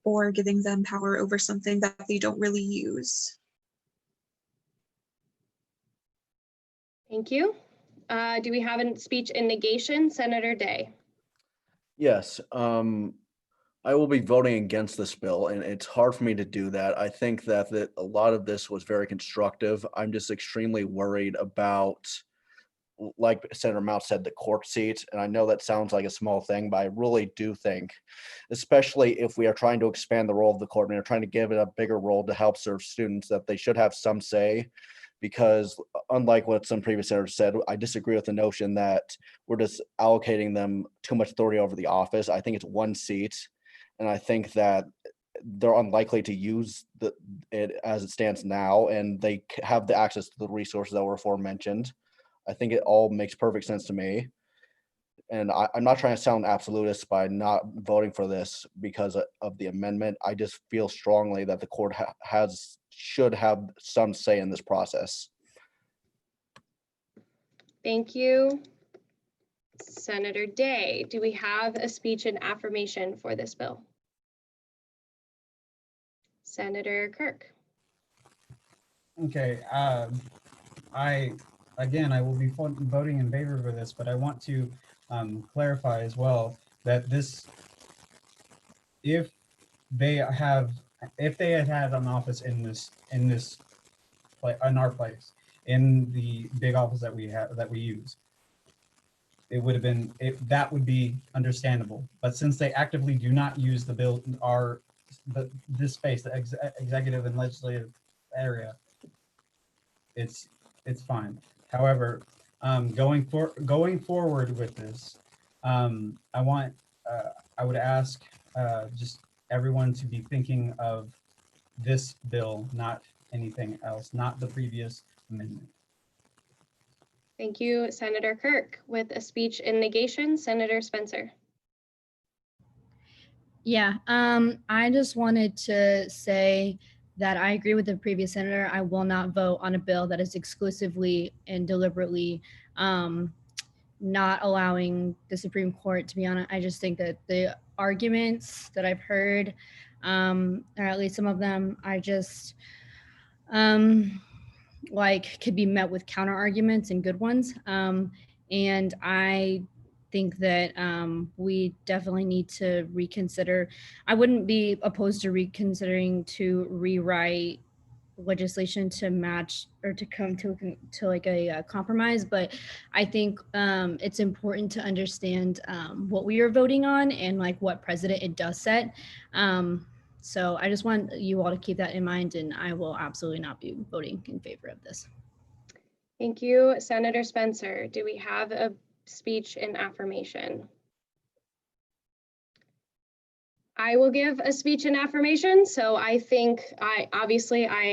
or giving them power over something that they don't really use. Thank you. Do we have a speech in negation? Senator Day. Yes, I will be voting against this bill, and it's hard for me to do that. I think that a lot of this was very constructive. I'm just extremely worried about, like Senator Mount said, the court seat. And I know that sounds like a small thing, but I really do think, especially if we are trying to expand the role of the court and are trying to give it a bigger role to help serve students, that they should have some say. Because unlike what some previous senators said, I disagree with the notion that we're just allocating them too much authority over the office. I think it's one seat, and I think that they're unlikely to use it as it stands now, and they have the access to the resources that were aforementioned. I think it all makes perfect sense to me. And I'm not trying to sound absolutist by not voting for this because of the amendment. I just feel strongly that the court should have some say in this process. Thank you. Senator Day, do we have a speech in affirmation for this bill? Senator Kirk. Okay, I will be voting in favor of this, but I want to clarify as well that if they had had an office in our place, in the big office that we use, it would have been, that would be understandable. But since they actively do not use this space, the executive and legislative area, it's fine. However, going forward with this, I would ask just everyone to be thinking of this bill, not anything else, not the previous amendment. Thank you, Senator Kirk. With a speech in negation, Senator Spencer. Yeah, I just wanted to say that I agree with the previous senator. I will not vote on a bill that is exclusively and deliberately not allowing the Supreme Court to be on it. I just think that the arguments that I've heard, or at least some of them, I just could be met with counter arguments and good ones. And I think that we definitely need to reconsider. I wouldn't be opposed to reconsidering to rewrite legislation to match or to come to like a compromise, but I think it's important to understand what we are voting on and like what precedent it does set. So I just want you all to keep that in mind, and I will absolutely not be voting in favor of this. Thank you, Senator Spencer. Do we have a speech in affirmation? I will give a speech in affirmation. So I think I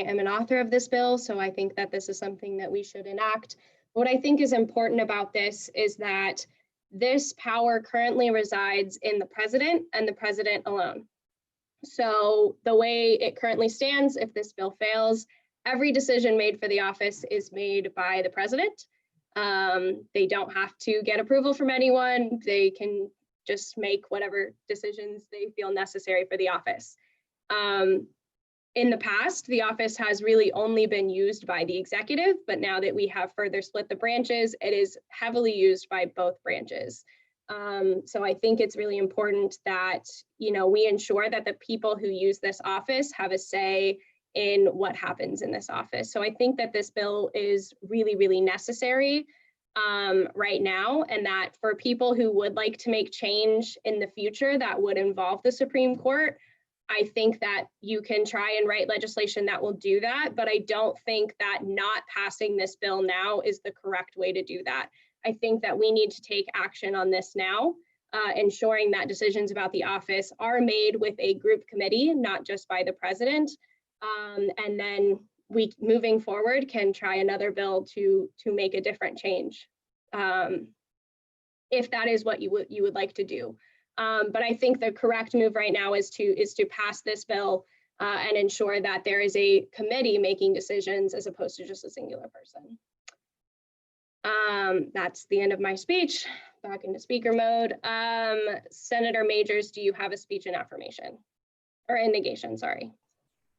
am an author of this bill, so I think that this is something that we should enact. What I think is important about this is that this power currently resides in the president and the president alone. So the way it currently stands, if this bill fails, every decision made for the office is made by the president. They don't have to get approval from anyone. They can just make whatever decisions they feel necessary for the office. In the past, the office has really only been used by the executive, but now that we have further split the branches, it is heavily used by both branches. So I think it's really important that, we ensure that the people who use this office have a say in what happens in this office. So I think that this bill is really, really necessary right now, and that for people who would like to make change in the future that would involve the Supreme Court, I think that you can try and write legislation that will do that, but I don't think that not passing this bill now is the correct way to do that. I think that we need to take action on this now, ensuring that decisions about the office are made with a group committee, not just by the president. And then, we, moving forward, can try another bill to make a different change, if that is what you would like to do. But I think the correct move right now is to pass this bill and ensure that there is a committee making decisions as opposed to just a singular person. That's the end of my speech. Back into speaker mode. Senator Majors, do you have a speech in affirmation or in negation? Sorry.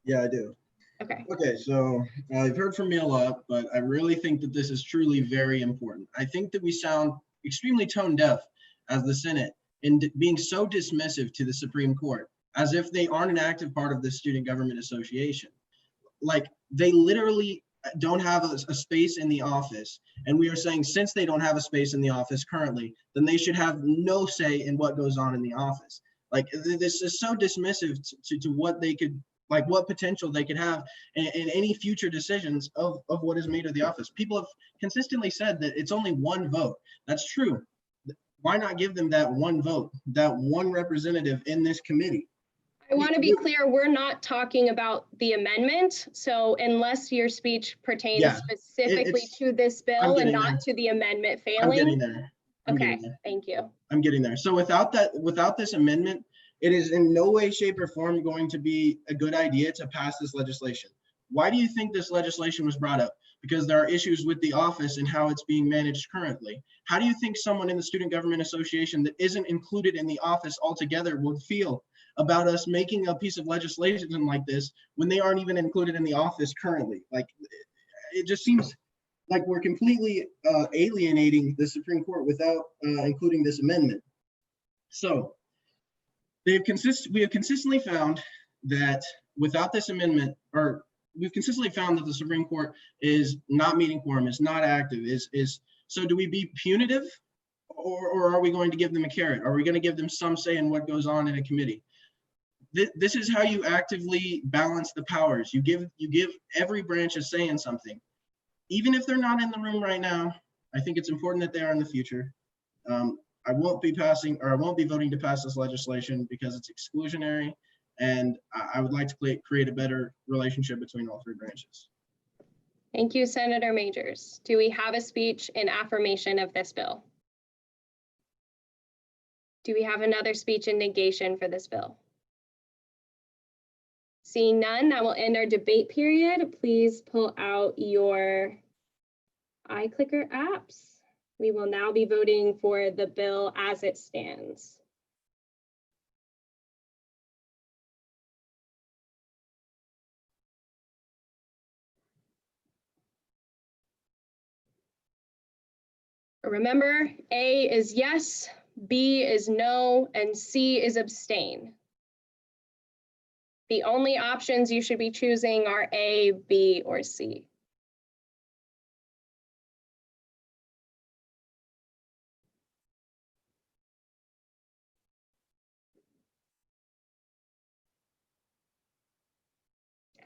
Yeah, I do. Okay. Okay, so I've heard from me a lot, but I really think that this is truly very important. I think that we sound extremely tone deaf as the Senate in being so dismissive to the Supreme Court, as if they aren't an active part of the Student Government Association. Like, they literally don't have a space in the office, and we are saying since they don't have a space in the office currently, then they should have no say in what goes on in the office. Like, this is so dismissive to what they could, like what potential they could have in any future decisions of what is made of the office. People have consistently said that it's only one vote. That's true. Why not give them that one vote, that one representative in this committee? I want to be clear, we're not talking about the amendment. So unless your speech pertains specifically to this bill and not to the amendment failing. I'm getting there. Okay, thank you. I'm getting there. So without this amendment, it is in no way, shape, or form going to be a good idea to pass this legislation. Why do you think this legislation was brought up? Because there are issues with the office and how it's being managed currently. How do you think someone in the Student Government Association that isn't included in the office altogether would feel about us making a piece of legislation like this when they aren't even included in the office currently? Like, it just seems like we're completely alienating the Supreme Court without including this amendment. So we have consistently found that without this amendment, or we've consistently found that the Supreme Court is not meeting quorum, is not active, so do we be punitive, or are we going to give them a carrot? Are we going to give them some say in what goes on in a committee? This is how you actively balance the powers. You give every branch a say in something. Even if they're not in the room right now, I think it's important that they are in the future. I won't be voting to pass this legislation because it's exclusionary, and I would like to create a better relationship between all three branches. Thank you, Senator Majors. Do we have a speech in affirmation of this bill? Do we have another speech in negation for this bill? Seeing none, that will end our debate period. Please pull out your iClicker apps. We will now be voting for the bill as it stands. Remember, A is yes, B is no, and C is abstain. The only options you should be choosing are A, B, or C.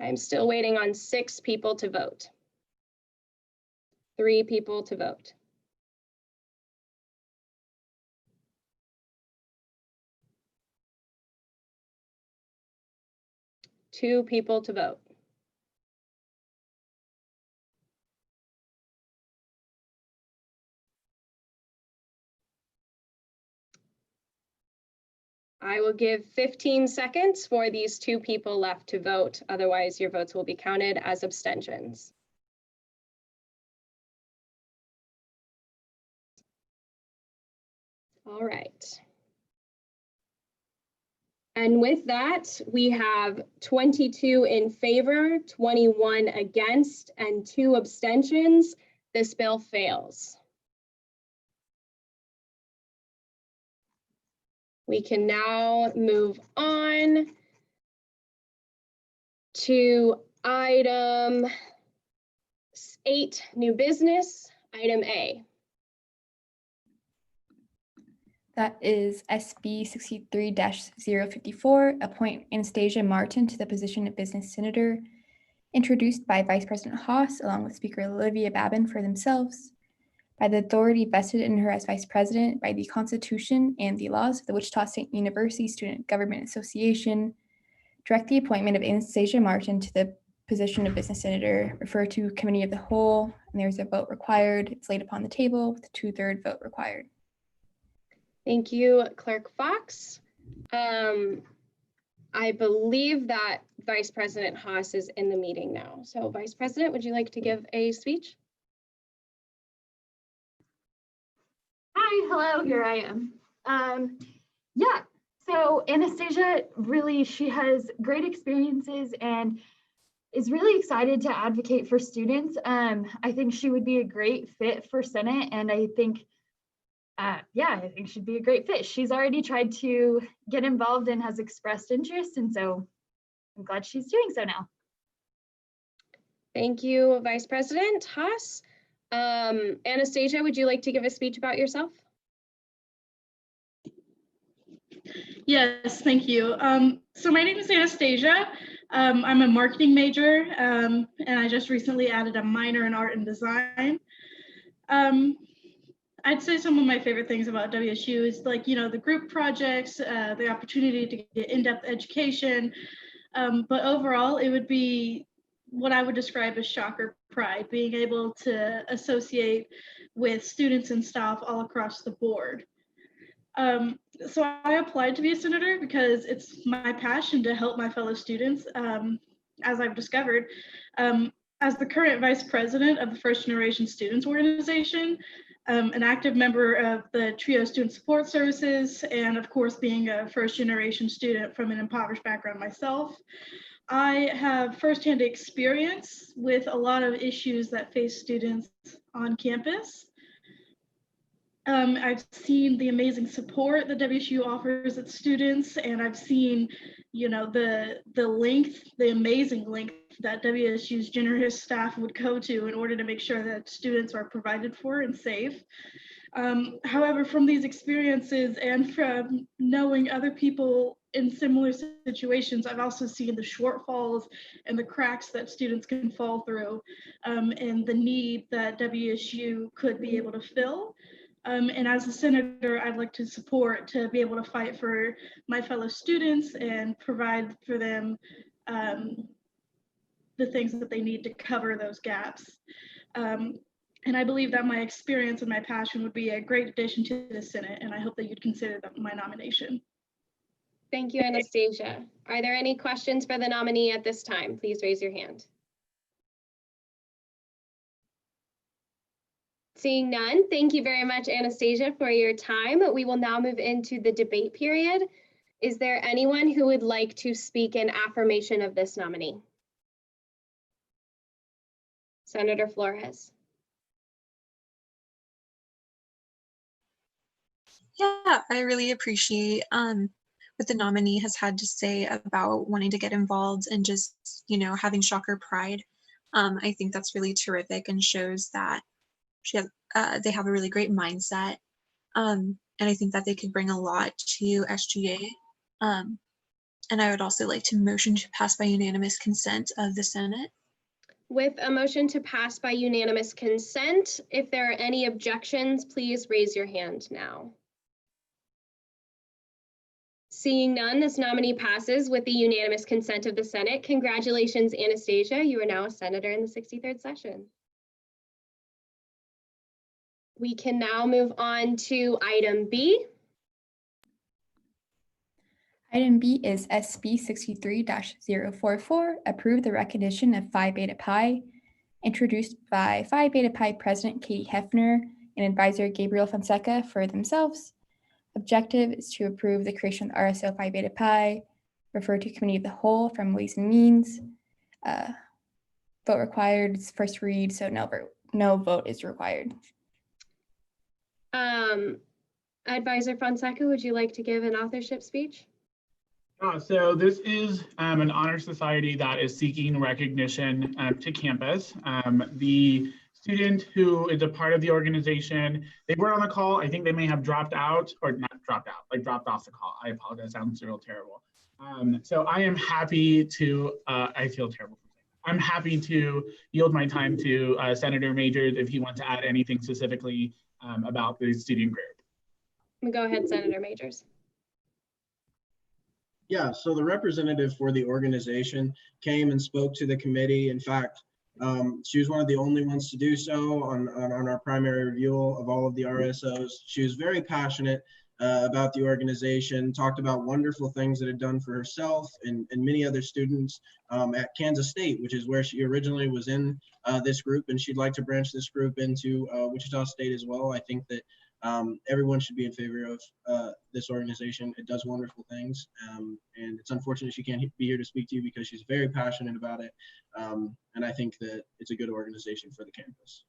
I'm still waiting on 6 people to vote. 3 people to vote. Two people to vote. I will give 15 seconds for these 2 people left to vote. Otherwise, your votes will be counted as abstentions. All right. And with that, we have 22 in favor, 21 against, and 2 abstentions. This bill fails. We can now move on to item 8, new business, item A. That is SB 63-054, appoint Anastasia Martin to the position of Business Senator, introduced by Vice President Haas along with Speaker Olivia Babin for themselves, by the authority vested in her as Vice President by the Constitution and the laws of the Wichita State University Student Government Association, direct the appointment of Anastasia Martin to the position of business senator refer to committee of the whole, and there's a vote required. It's laid upon the table with a 2/3 vote required. Thank you, Clerk Fox. I believe that Vice President Haas is in the meeting now. So Vice President, would you like to give a speech? Hi, hello, here I am. Yeah, so Anastasia really, she has great experiences and is really excited to advocate for students. I think she would be a great fit for Senate, and I think, yeah, I think she'd be a great fit. She's already tried to get involved and has expressed interest, and so I'm glad she's doing so now. Thank you, Vice President Haas. Anastasia, would you like to give a speech about yourself? Yes, thank you. So my name is Anastasia. I'm a marketing major, and I just recently added a minor in art and design. I'd say some of my favorite things about WSU is like, you know, the group projects, the opportunity to get in-depth education, but overall it would be what I would describe as shocker pride, being able to associate with students and staff all across the board. So I applied to be a senator because it's my passion to help my fellow students. As I've discovered, as the current vice president of the First Generation Students Organization, an active member of the TRIO Student Support Services, and of course being a first generation student from an impoverished background myself, I have firsthand experience with a lot of issues that face students on campus. I've seen the amazing support that WSU offers its students, and I've seen, you know, the amazing length that WSU's generous staff would go to in order to make sure that students are provided for and safe. However, from these experiences and from knowing other people in similar situations, I've also seen the shortfalls and the cracks that students can fall through, and the need that WSU could be able to fill. And as a senator, I'd like to support to be able to fight for my fellow students and provide for them the things that they need to cover those gaps. And I believe that my experience and my passion would be a great addition to the Senate, and I hope that you'd consider my nomination. Thank you, Anastasia. Are there any questions for the nominee at this time? Please raise your hand. Seeing none, thank you very much, Anastasia, for your time. We will now move into the debate period. Is there anyone who would like to speak in affirmation of this nominee? Senator Flores. Yeah, I really appreciate what the nominee has had to say about wanting to get involved and just, you know, having shocker pride. I think that's really terrific and shows that they have a really great mindset. And I think that they could bring a lot to SGA. And I would also like to motion to pass by unanimous consent of the Senate. With a motion to pass by unanimous consent, if there are any objections, please raise your hand now. Seeing none, this nominee passes with the unanimous consent of the Senate. Congratulations, Anastasia. You are now a senator in the 63rd session. We can now move on to item B. Item B is SB 63-044, approve the recognition of Phi Beta Pi, introduced by Phi Beta Pi President Katie Hefner and Advisor Gabriel Fonseca for themselves. Objective is to approve the creation of RSO Phi Beta Pi, refer to Committee of the Whole from Ways and Means. Vote required, it's first read, so no vote is required. Advisor Fonseca, would you like to give an authorship speech? So this is an honor society that is seeking recognition to campus. The student who is a part of the organization, they were on the call. I think they may have dropped out, or not dropped out, like dropped off the call. I apologize, sounds real terrible. So I am happy to, I feel terrible. I'm happy to yield my time to Senator Majors if he wants to add anything specifically about the student group. Go ahead, Senator Majors. Yeah, so the representative for the organization came and spoke to the committee. In fact, she was one of the only ones to do so on our primary review of all of the RSOs. She was very passionate about the organization, talked about wonderful things that it had done for herself and many other students at Kansas State, which is where she originally was in this group, and she'd like to branch this group into Wichita State as well. I think that everyone should be in favor of this organization. It does wonderful things, and it's unfortunate she can't be here to speak to you because she's very passionate about it, and I think that it's a good organization for the campus.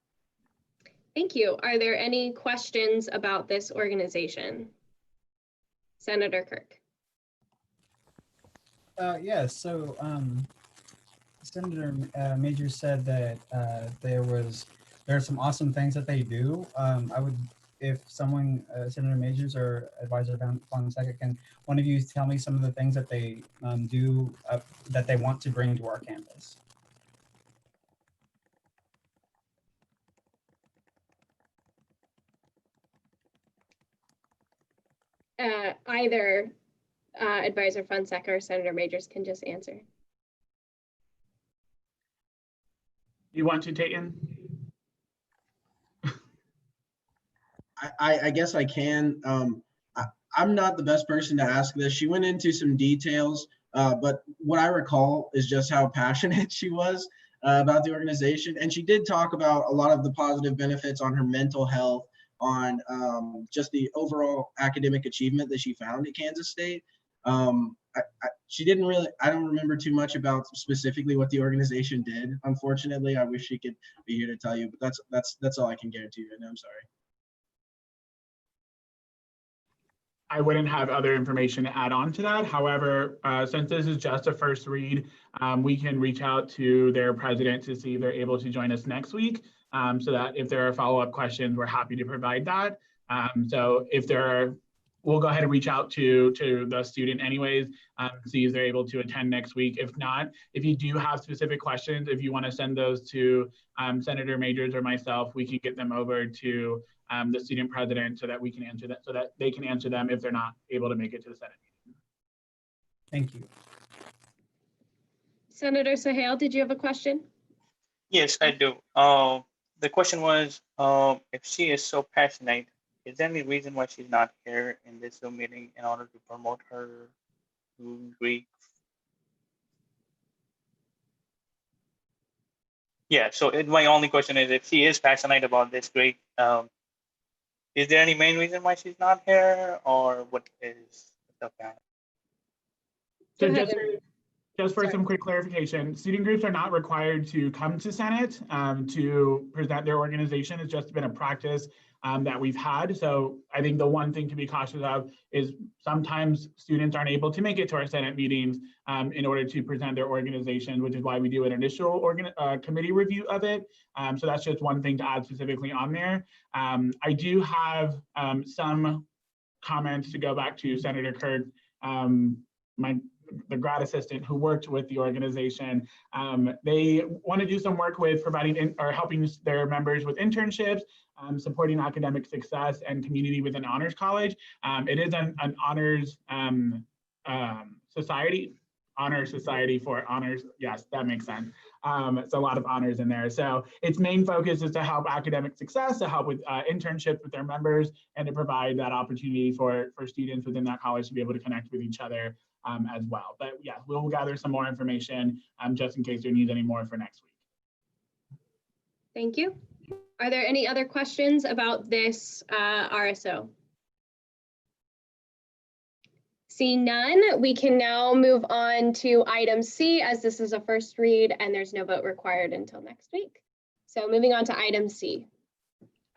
Thank you. Are there any questions about this organization? Senator Kirk. Yes, so Senator Majors said that there are some awesome things that they do. I would, if someone, Senator Majors or Advisor Fonseca, can one of you tell me some of the things that they do that they want to bring to our campus? Either Advisor Fonseca or Senator Majors can just answer. You want to, Tayton? I guess I can. I'm not the best person to ask this. She went into some details, but what I recall is just how passionate she was about the organization. And she did talk about a lot of the positive benefits on her mental health, on just the overall academic achievement that she found at Kansas State. She didn't really, I don't remember too much about specifically what the organization did. Unfortunately, I wish she could be here to tell you, but that's all I can guarantee you right now. I'm sorry. I wouldn't have other information to add on to that. However, since this is just a first read, we can reach out to their president to see if they're able to join us next week, so that if there are follow-up questions, we're happy to provide that. So if there are, we'll go ahead and reach out to the student anyways, see if they're able to attend next week. If not, if you do have specific questions, if you want to send those to Senator Majors or myself, we can get them over to the student president so that we can answer that, so that they can answer them if they're not able to make it to the Senate meeting. Thank you. Senator Sahel, did you have a question? Yes, I do. The question was, if she is so passionate, is there any reason why she's not here in this Zoom meeting in order to promote her Greek? Yeah, so my only question is, if she is passionate about this Greek, is there any main reason why she's not here, or what is the plan? So just for some quick clarification, student groups are not required to come to Senate to present their organization. It's just been a practice that we've had. So I think the one thing to be cautious of is sometimes students aren't able to make it to our Senate meetings in order to present their organization, which is why we do an initial committee review of it. So that's just one thing to add specifically on there. I do have some comments to go back to Senator Kirk, the grad assistant who worked with the organization. They want to do some work with providing or helping their members with internships, supporting academic success and community within honors college. It is an honors society, honor society for honors. Yes, that makes sense. It's a lot of honors in there. So its main focus is to help academic success, to help with internships with their members, and to provide that opportunity for students within that college to be able to connect with each other as well. But yeah, we'll gather some more information just in case there needs any more for next week. Thank you. Are there any other questions about this RSO? Seeing none, we can now move on to item C, as this is a first read and there's no vote required until next week. So moving on to item C.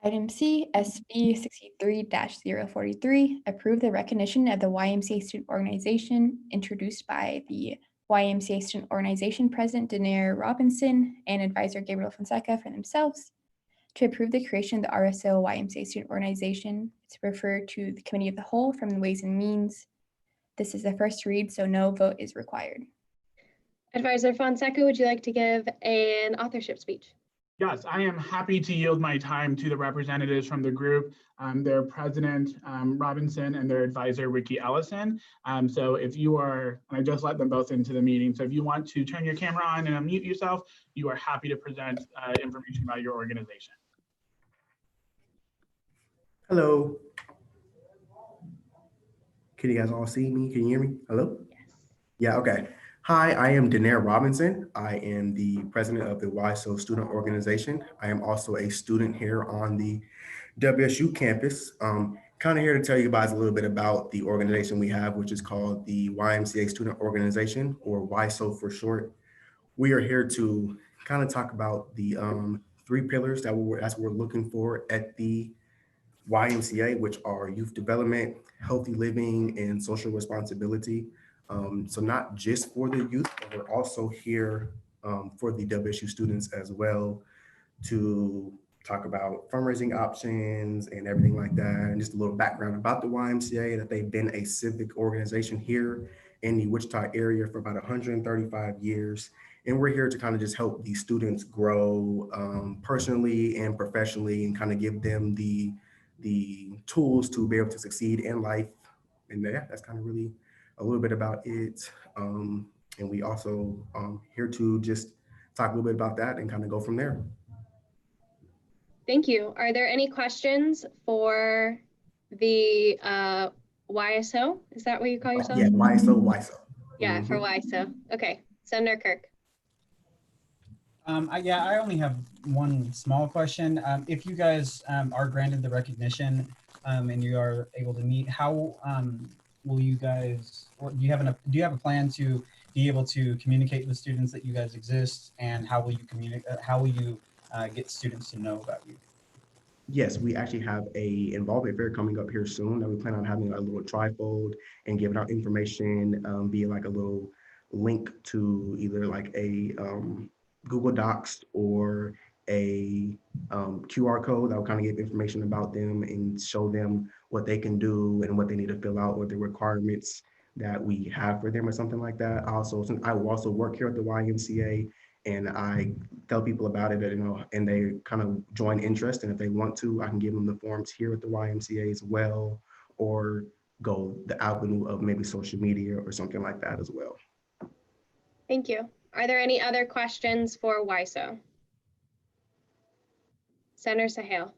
Item C, SB 63-043, approve the recognition of the YMCA Student Organization introduced by the YMCA Student Organization President Daenerys Robinson and Advisor Gabriel Fonseca for themselves. To approve the creation of the RSO YMCA Student Organization, to refer to the Committee of the Whole from the Ways and Means. This is the first read, so no vote is required. Advisor Fonseca, would you like to give an authorship speech? Yes, I am happy to yield my time to the representatives from the group, their president, Robinson, and their advisor, Ricky Ellison. So if you are, and I just let them both into the meeting, so if you want to turn your camera on and unmute yourself, you are happy to present information about your organization. Hello. Can you guys all see me? Can you hear me? Hello? Yes. Yeah, okay. Hi, I am Daenerys Robinson. I am the president of the WISO student organization. I am also a student here on the WSU campus. Kind of here to tell you guys a little bit about the organization we have, which is called the YMCA Student Organization, or WISO for short. We are here to kind of talk about the 3 pillars that we're looking for at the YMCA, which are youth development, healthy living, and social responsibility. So not just for the youth, but we're also here for the WSU students as well to talk about fundraising options and everything like that. And just a little background about the YMCA, that they've been a civic organization here in the Wichita area for about 135 years. And we're here to kind of just help these students grow personally and professionally, and kind of give them the tools to be able to succeed in life. And yeah, that's kind of really a little bit about it. And we also here to just talk a little bit about that and kind of go from there. Thank you. Are there any questions for the YSO? Is that what you call yourself? Yeah, WISO. Yeah, for YSO. Okay, Senator Kirk. I only have one small question. If you guys are granted the recognition and you are able to meet, how will you guys, or do you have a plan to be able to communicate with students that you guys exist, and how will you communicate? How will you get students to know about you? Yes, we actually have a involvement fair coming up here soon that we plan on having a little trifold and giving out information via like a little link to either like a Google Docs or a QR code that will kind of give information about them and show them what they can do and what they need to fill out, or the requirements that we have for them or something like that. Also, since I will also work here at the YMCA, and I tell people about it, and they kind of join interest. And if they want to, I can give them the forms here at the YMCA as well, or go the avenue of maybe social media or something like that as well. Thank you. Are there any other questions for WISO? Senator Sahel.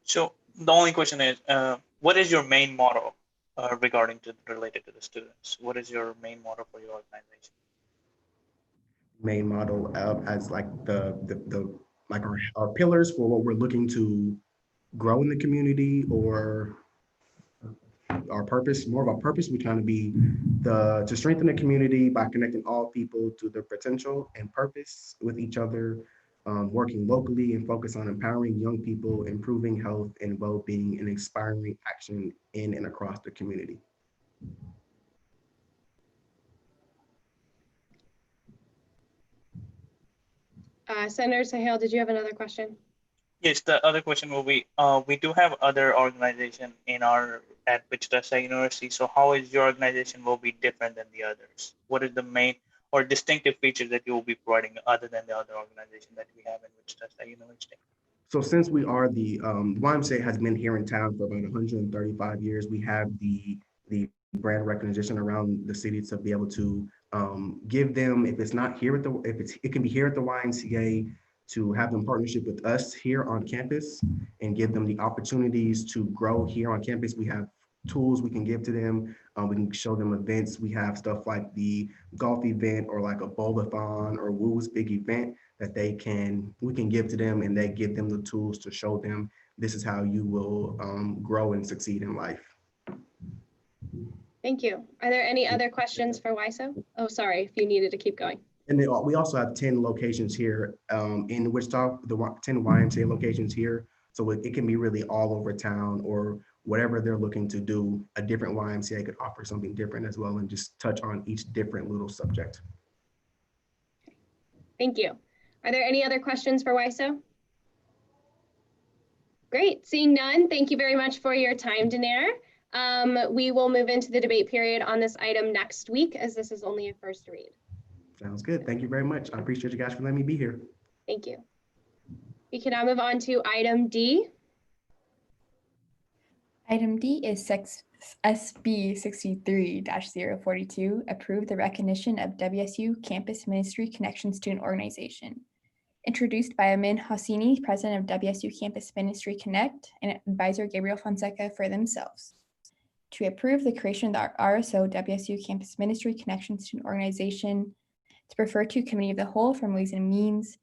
So the only question is, what is your main motto related to the students? What is your main motto for your organization? Main model as like the like our pillars for what we're looking to grow in the community, or our purpose, more of our purpose. We're trying to be to strengthen the community by connecting all people to their potential and purpose with each other, working locally, and focus on empowering young people, improving health and well-being, and inspiring action in and across the community. Senator Sahel, did you have another question? Yes, the other question will be, we do have other organizations at Wichita State University. So how is your organization will be different than the others? What is the main or distinctive features that you will be providing other than the other organization that we have in Wichita State University? So since we are the YMCA has been here in town for about 135 years, we have the brand recognition around the city to be able to give them, if it's not here at the, it can be here at the YMCA, to have them partnership with us here on campus and give them the opportunities to grow here on campus. We have tools we can give to them. We can show them events. We have stuff like the golf event, or like a bowl-a-thon or Woo's big event that we can give to them, and they give them the tools to show them this is how you will grow and succeed in life. Thank you. Are there any other questions for WISO? Oh, sorry, if you needed to keep going. And then we also have 10 locations here in Wichita, the 10 YMCA locations here. So it can be really all over town, or whatever they're looking to do, a different YMCA could offer something different as well, and just touch on each different little subject. Thank you. Are there any other questions for WISO? Great, seeing none, thank you very much for your time, Daenerys. We will move into the debate period on this item next week, as this is only a first read. Sounds good. Thank you very much. I appreciate you guys for letting me be here. Thank you. We can now move on to item D. Item D is SB 63-042, approve the recognition of WSU Campus Ministry Connection Student Organization. Introduced by Amin Hassini, President of WSU Campus Ministry Connect, and Advisor Gabriel Fonseca for themselves. To approve the creation of the RSO WSU Campus Ministry Connection Student Organization, to refer to Committee of the Whole from Ways and Means.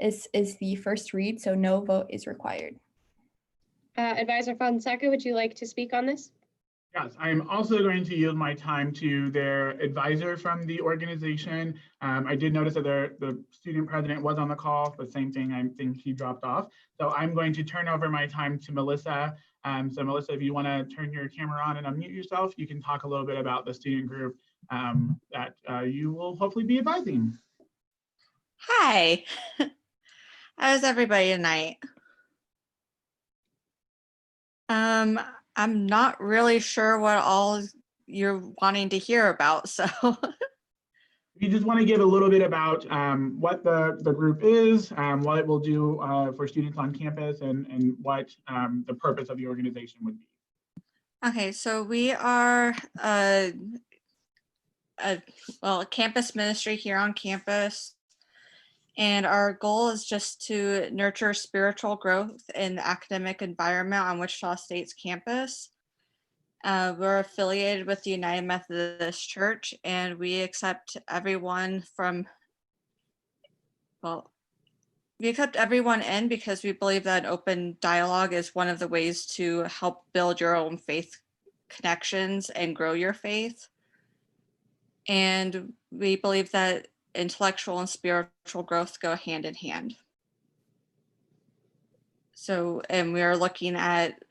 This is the first read, so no vote is required. Advisor Fonseca, would you like to speak on this? Yes, I am also going to yield my time to their advisor from the organization. I did notice that the student president was on the call, the same thing, I think he dropped off. So I'm going to turn over my time to Melissa. So Melissa, if you want to turn your camera on and unmute yourself, you can talk a little bit about the student group that you will hopefully be advising. Hi, how's everybody tonight? I'm not really sure what all you're wanting to hear about, so. You just want to give a little bit about what the group is, what it will do for students on campus, and what the purpose of the organization would be. Okay, so we are a campus ministry here on campus. And our goal is just to nurture spiritual growth in the academic environment on Wichita State's campus. We're affiliated with the United Methodist Church, and we accept everyone we accept everyone in because we believe that open dialogue is one of the ways to help build your own faith connections and grow your faith. And we believe that intellectual and spiritual growth go hand in hand. So, and we are looking at,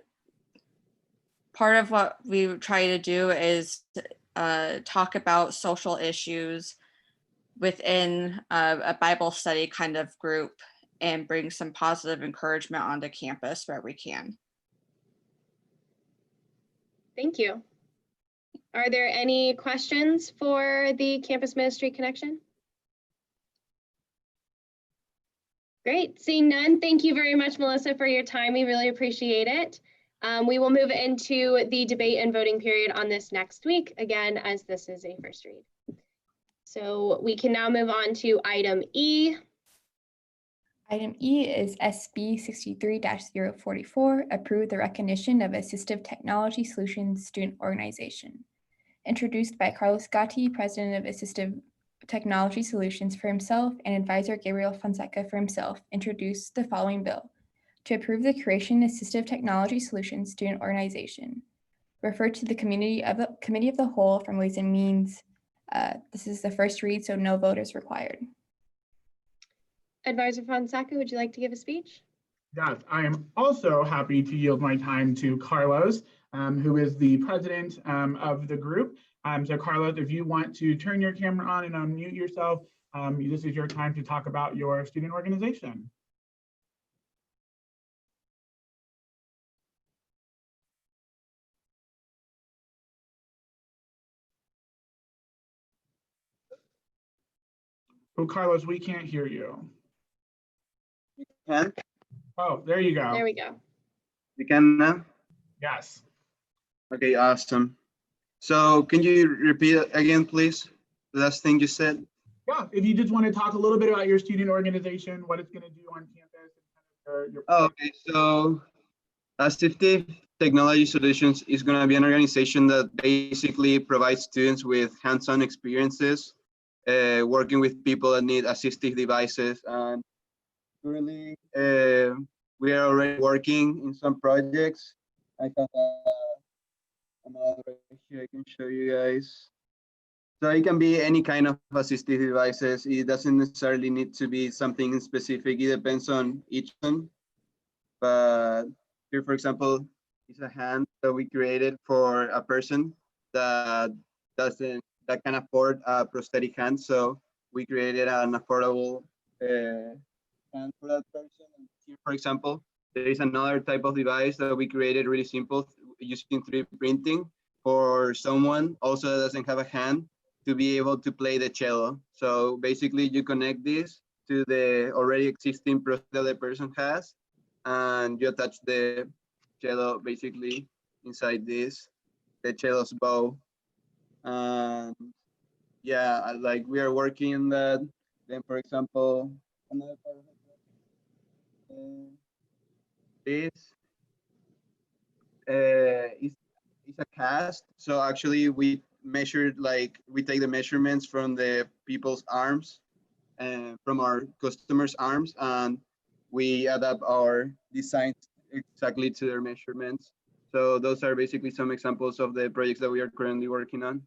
part of what we try to do is talk about social issues within a Bible study kind of group and bring some positive encouragement onto campus where we can. Thank you. Are there any questions for the Campus Ministry Connection? Great, seeing none. Thank you very much, Melissa, for your time. We really appreciate it. We will move into the debate and voting period on this next week, again, as this is a first read. So we can now move on to item E. Item E is SB 63-044, approve the recognition of Assistive Technology Solutions Student Organization. Introduced by Carlos Gatti, President of Assistive Technology Solutions for himself, and Advisor Gabriel Fonseca for himself, introduced the following bill: to approve the creation of Assistive Technology Solutions Student Organization. Refer to the Committee of the Whole from Ways and Means. This is the first read, so no vote is required. Advisor Fonseca, would you like to give a speech? Yes, I am also happy to yield my time to Carlos, who is the president of the group. So Carlos, if you want to turn your camera on and unmute yourself, this is your time to talk about your student organization. Oh, Carlos, we can't hear you. You can? Oh, there you go. There we go. You can now? Yes. Okay, awesome. So can you repeat it again, please? The last thing you said? Yeah, if you just want to talk a little bit about your student organization, what it's going to do on campus. And your Okay, so Assistive Technology Solutions is going to be an organization that basically provides students with hands-on experiences, working with people that need assistive devices. And currently, we are already working in some projects. I have another right here I can show you guys. So it can be any kind of assistive devices. It doesn't necessarily need to be something specific. It depends on each one. But here, for example, is a hand that we created for a person that can afford a prosthetic hand. So we created an affordable hand for that person. And here, for example, there is another type of device that we created really simple using 3D printing for someone also that doesn't have a hand to be able to play the cello. So basically you connect this to the already existing process that the person has, and you attach the cello basically inside this, the cello's bow. And yeah, like we are working on that. Then, for example, another part of this is a cast. So actually, we measured, like, we take the measurements from the people's arms and from our customers' arms, and we adapt our designs exactly to their measurements. So those are basically some examples of the projects that we are currently working on.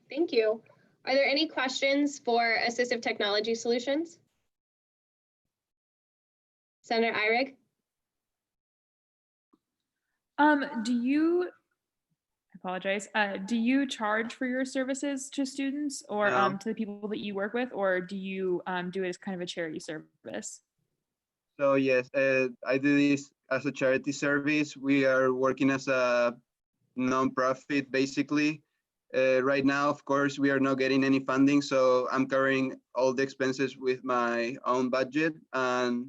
Thank you. Are there any questions for Assistive Technology Solutions? Senator Eyrig? Do you, I apologize, do you charge for your services to students or No. to the people that you work with, or do you do it as kind of a charity service? So yes, I do this as a charity service. We are working as a non-profit, basically. Right now, of course, we are not getting any funding, so I'm covering all the expenses with my own budget. And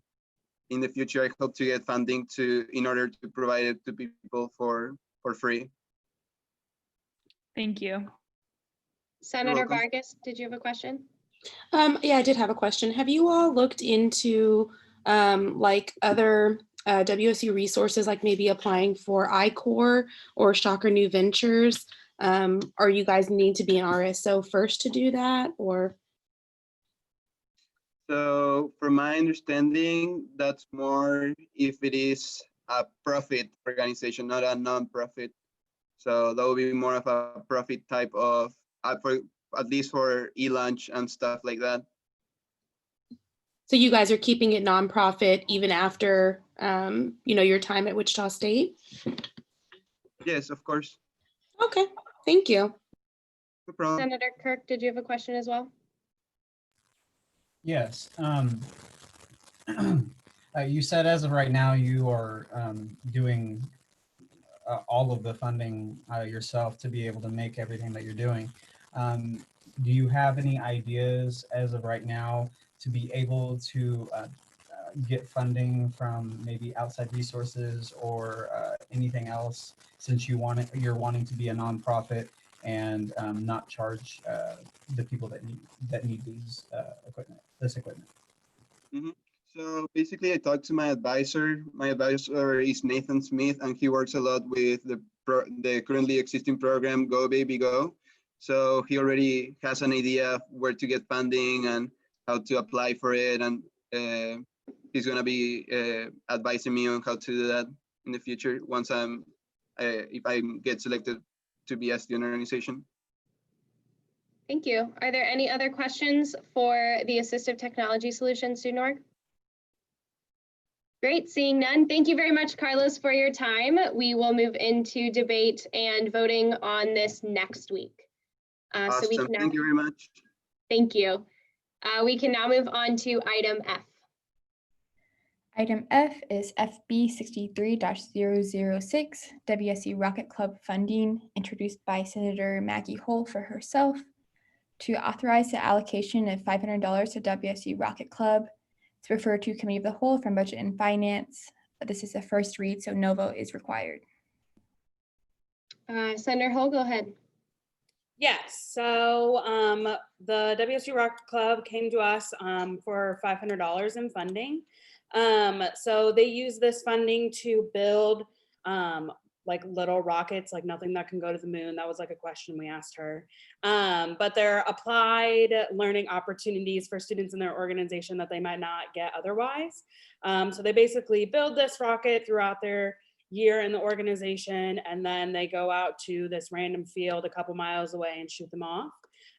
in the future, I hope to get funding in order to provide it to people for free. Thank you. Senator Vargas, did you have a question? Yeah, I did have a question. Have you all looked into like other WSU resources, like maybe applying for I-Corps or Shocker New Ventures? Or you guys need to be an RSO first to do that, or? So from my understanding, that's more if it is a profit organization, not a non-profit. So that would be more of a profit type of, at least for e-lunch and stuff like that. So you guys are keeping it nonprofit even after, your time at Wichita State? Yes, of course. Okay, thank you. No problem. Senator Kirk, did you have a question as well? Yes. You said as of right now you are doing all of the funding yourself to be able to make everything that you're doing. Do you have any ideas as of right now to be able to get funding from maybe outside resources or anything else, since you're wanting to be a nonprofit and not charge the people that need this equipment? Mm-hmm. So basically, I talked to my advisor. My advisor is Nathan Smith, and he works a lot with the currently existing program, Go Baby Go. So he already has an idea of where to get funding and how to apply for it, and he's gonna be advising me on how to do that in the future once if I get selected to be a student organization. Thank you. Are there any other questions for the Assistive Technology Solutions student org? Great, seeing none. Thank you very much, Carlos, for your time. We will move into debate and voting on this next week. Awesome. So we can now, thank you very much. Thank you. We can now move on to item F. Item F is FB 63-006, WSU Rocket Club funding, introduced by Senator Maggie Hull for herself, to authorize the allocation of $500 to WSU Rocket Club. It's referred to Committee of the Whole from Budget and Finance. This is a first read, so no vote is required. Senator Hull, go ahead. Yes, so the WSU Rocket Club came to us for $500 in funding. So they use this funding to build like little rockets, like nothing that can go to the moon. That was like a question we asked her. But they're applied learning opportunities for students in their organization that they might not get otherwise. So they basically build this rocket throughout their year in the organization, and then they go out to this random field a couple miles away and shoot them off.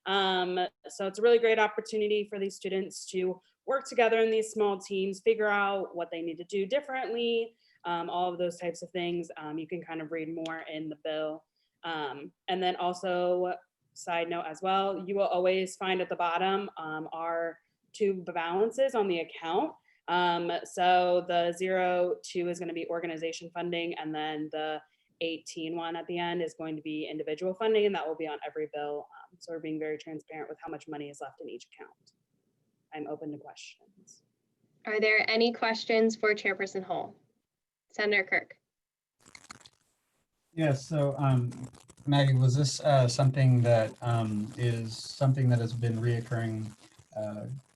So it's a really great opportunity for these students to work together in these small teams, figure out what they need to do differently, all of those types of things. You can kind of read more in the bill. And then also, side note as well, you will always find at the bottom our two balances on the account. So the 02 is going to be organization funding, and then the 18 one at the end is going to be individual funding, and that will be on every bill. So we're being very transparent with how much money is left in each account. I'm open to questions. Are there any questions for Chairperson Hull? Senator Kirk. Yes, so Maggie, was this something that has been reoccurring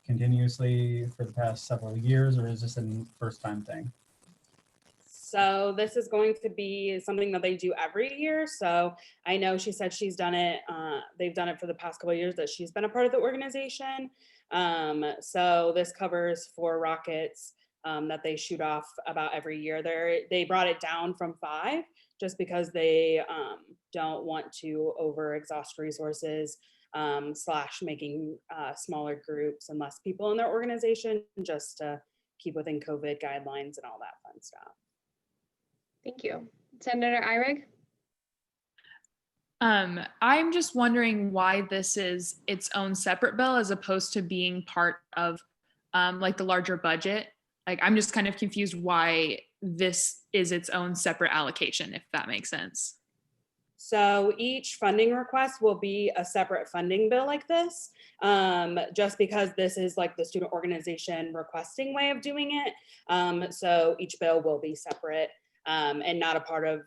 continuously for the past several years, or is this a first time thing? So this is going to be something that they do every year. So I know she said she's done it, they've done it for the past couple of years that she's been a part of the organization. So this covers 4 rockets that they shoot off about every year. They brought it down from 5 just because they don't want to over exhaust resources / making smaller groups and less people in their organization just to keep within COVID guidelines and all that fun stuff. Thank you. Senator Eyrig? I'm just wondering why this is its own separate bill as opposed to being part of like the larger budget. Like, I'm just kind of confused why this is its own separate allocation, if that makes sense. So each funding request will be a separate funding bill like this, just because this is like the student organization requesting way of doing it. So each bill will be separate and not a part of,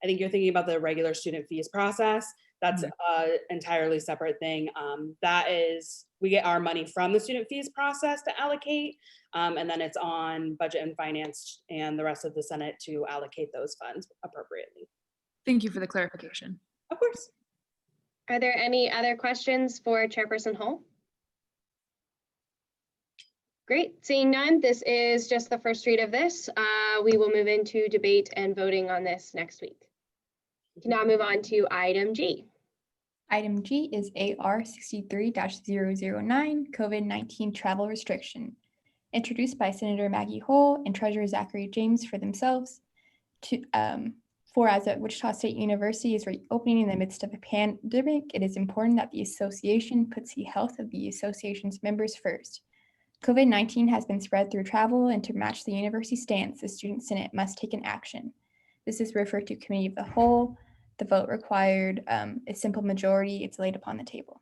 I think you're thinking about the regular student fees process. That's an entirely separate thing. That is, we get our money from the student fees process to allocate, and then it's on budget and finance and the rest of the Senate to allocate those funds appropriately. Thank you for the clarification. Of course. Are there any other questions for Chairperson Hull? Great, seeing none, this is just the first read of this. We will move into debate and voting on this next week. We can now move on to item G. Item G is AR 63-009, COVID-19 travel restriction, introduced by Senator Maggie Hull and Treasurer Zachary James for themselves. Whereas at Wichita State University is reopening in the midst of a pandemic, it is important that the association puts the health of the association's members first. COVID-19 has been spread through travel, and to match the university stance, the Student Senate must take an action. This is referred to Committee of the Whole. The vote required a simple majority. It's laid upon the table.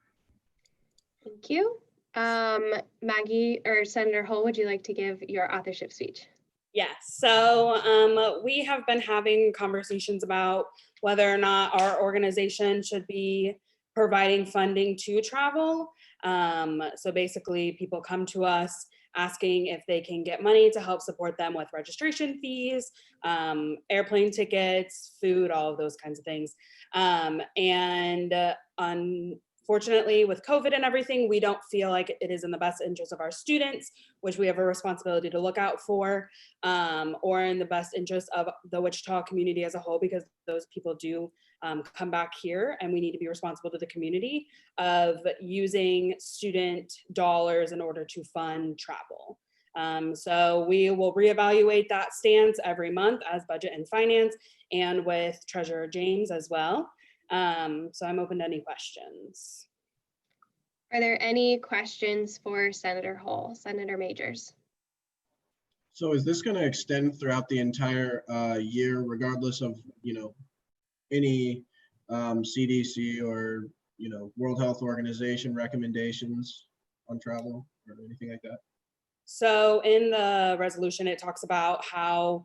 Thank you. Maggie or Senator Hull, would you like to give your authorship speech? Yes, so we have been having conversations about whether or not our organization should be providing funding to travel. So basically people come to us asking if they can get money to help support them with registration fees, airplane tickets, food, all of those kinds of things. Unfortunately, with COVID and everything, we don't feel like it is in the best interest of our students, which we have a responsibility to look out for, or in the best interest of the Wichita community as a whole, because those people do come back here, and we need to be responsible to the community of using student dollars in order to fund travel. So we will reevaluate that stance every month as budget and finance, and with Treasurer James as well. So I'm open to any questions. Are there any questions for Senator Hull? Senator Majors? So is this going to extend throughout the entire year, regardless of, any CDC or, World Health Organization recommendations on travel or anything like that? So in the resolution, it talks about how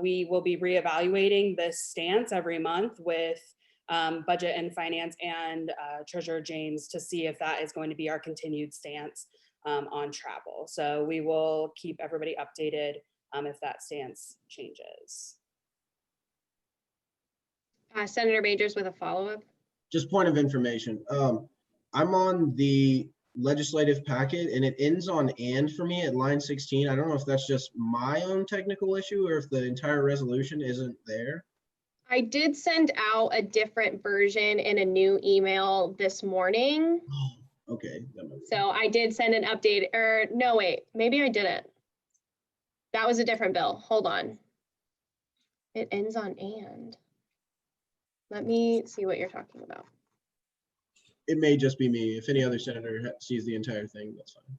we will be reevaluating this stance every month with budget and finance and Treasurer James to see if that is going to be our continued stance on travel. So we will keep everybody updated if that stance changes. Senator Majors with a follow-up. Just point of information. I'm on the legislative packet and it ends on "and" for me at line 16. I don't know if that's just my own technical issue or if the entire resolution isn't there. I did send out a different version in a new email this morning. Okay. So I did send an update, or no, wait, maybe I didn't. That was a different bill. Hold on. It ends on "and." Let me see what you're talking about. It may just be me. If any other senator sees the entire thing, that's fine.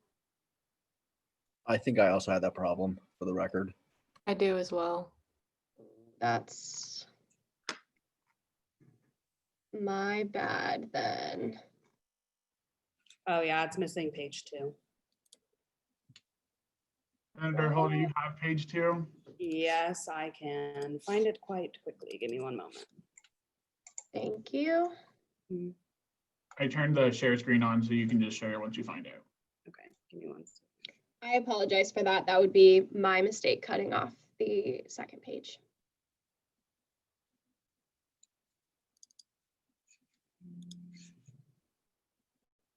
I think I also had that problem, for the record. I do as well. That's my bad then. Oh yeah, it's missing page 2. Senator Hull, do you have page 2? Yes, I can find it quite quickly. Give me one moment. Thank you. I turned the share screen on so you can just share it once you find it. Okay, give me one second. I apologize for that. That would be my mistake cutting off the second page.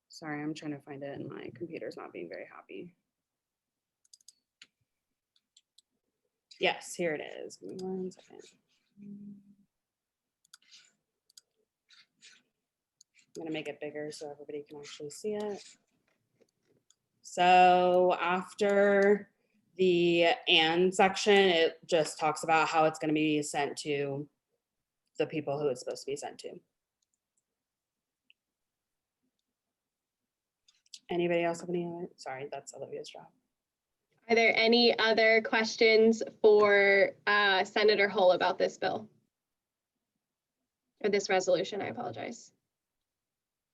Sorry, I'm trying to find it and my computer's not being very happy. Yes, here it is. Give me one second. I'm gonna make it bigger so everybody can actually see it. So after the "and" section, it just talks about how it's gonna be sent to the people who it's supposed to be sent to. Anybody else have any other? Sorry, that's Olivia's job. Are there any other questions for Senator Hull about this bill? Or this resolution, I apologize.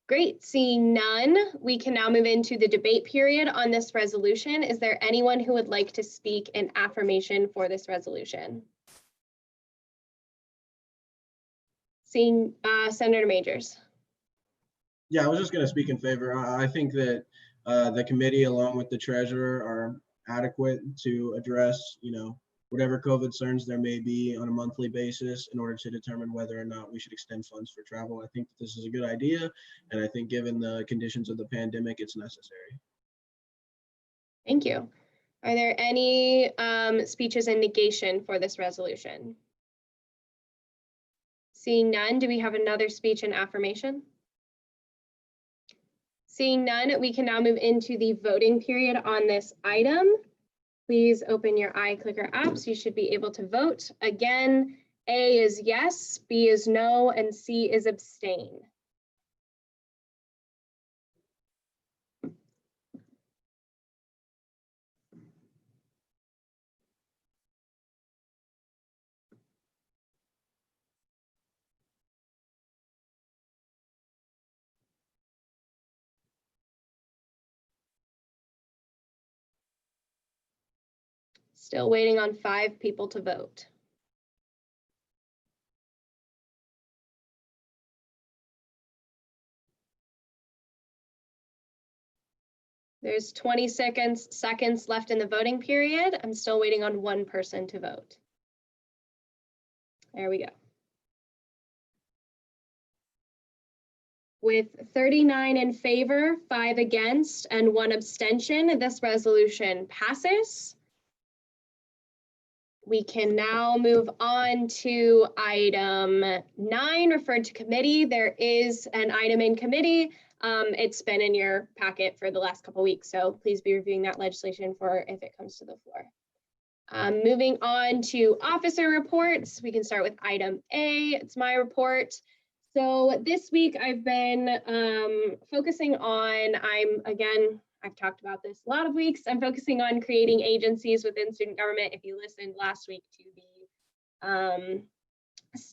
Great, seeing none, we can now move into the debate period on this resolution. Is there anyone who would like to speak in affirmation for this resolution? Seeing Senator Majors. Yeah, I was just going to speak in favor. I think that the committee, along with the treasurer, are adequate to address, whatever COVID concerns there may be on a monthly basis in order to determine whether or not we should extend funds for travel. I think that this is a good idea, and I think given the conditions of the pandemic, it's necessary. Thank you. Are there any speeches in negation for this resolution? Seeing none, do we have another speech in affirmation? Seeing none, we can now move into the voting period on this item. Please open your iClicker app so you should be able to vote. Again, A is yes, B is no, and C is abstain. Still waiting on 5 people to vote. There's 20 seconds left in the voting period. I'm still waiting on 1 person to vote. There we go. With 39 in favor, 5 against, and 1 abstention, this resolution passes. We can now move on to item 9, referred to committee. There is an item in committee. It's been in your packet for the last couple weeks, so please be reviewing that legislation for if it comes to the floor. Moving on to officer reports, we can start with item A. It's my report. So this week I've been focusing on, I've talked about this a lot of weeks, I'm focusing on creating agencies within student government. If you listened last week to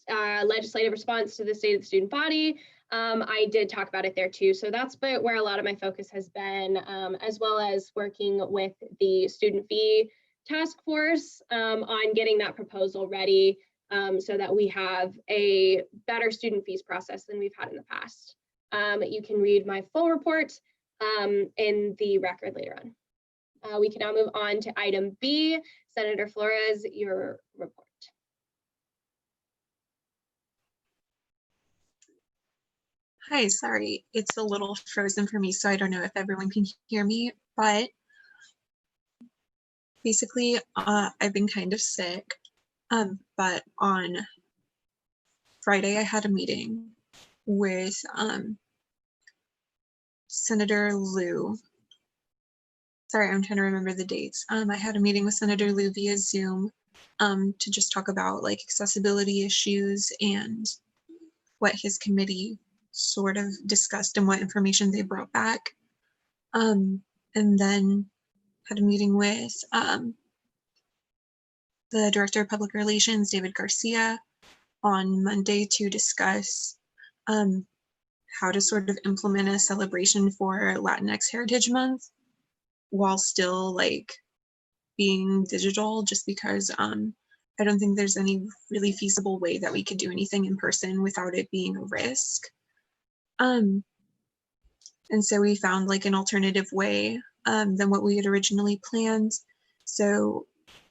the legislative response to the state of the student body, I did talk about it there too. So that's where a lot of my focus has been, as well as working with the student fee task force on getting that proposal ready so that we have a better student fees process than we've had in the past. You can read my full report in the record later on. We can now move on to item B. Senator Flores, your report. Hi, sorry, it's a little frozen for me, so I don't know if everyone can hear me, but basically, I've been kind of sick, but on Friday I had a meeting with Senator Liu. Sorry, I'm trying to remember the dates. I had a meeting with Senator Liu via Zoom to just talk about like accessibility issues and what his committee sort of discussed and what information they brought back. And then had a meeting with the Director of Public Relations, David Garcia, on Monday to discuss how to sort of implement a celebration for Latinx Heritage Month while still like being digital, just because I don't think there's any really feasible way that we could do anything in person without it being a risk. And so we found like an alternative way than what we had originally planned. So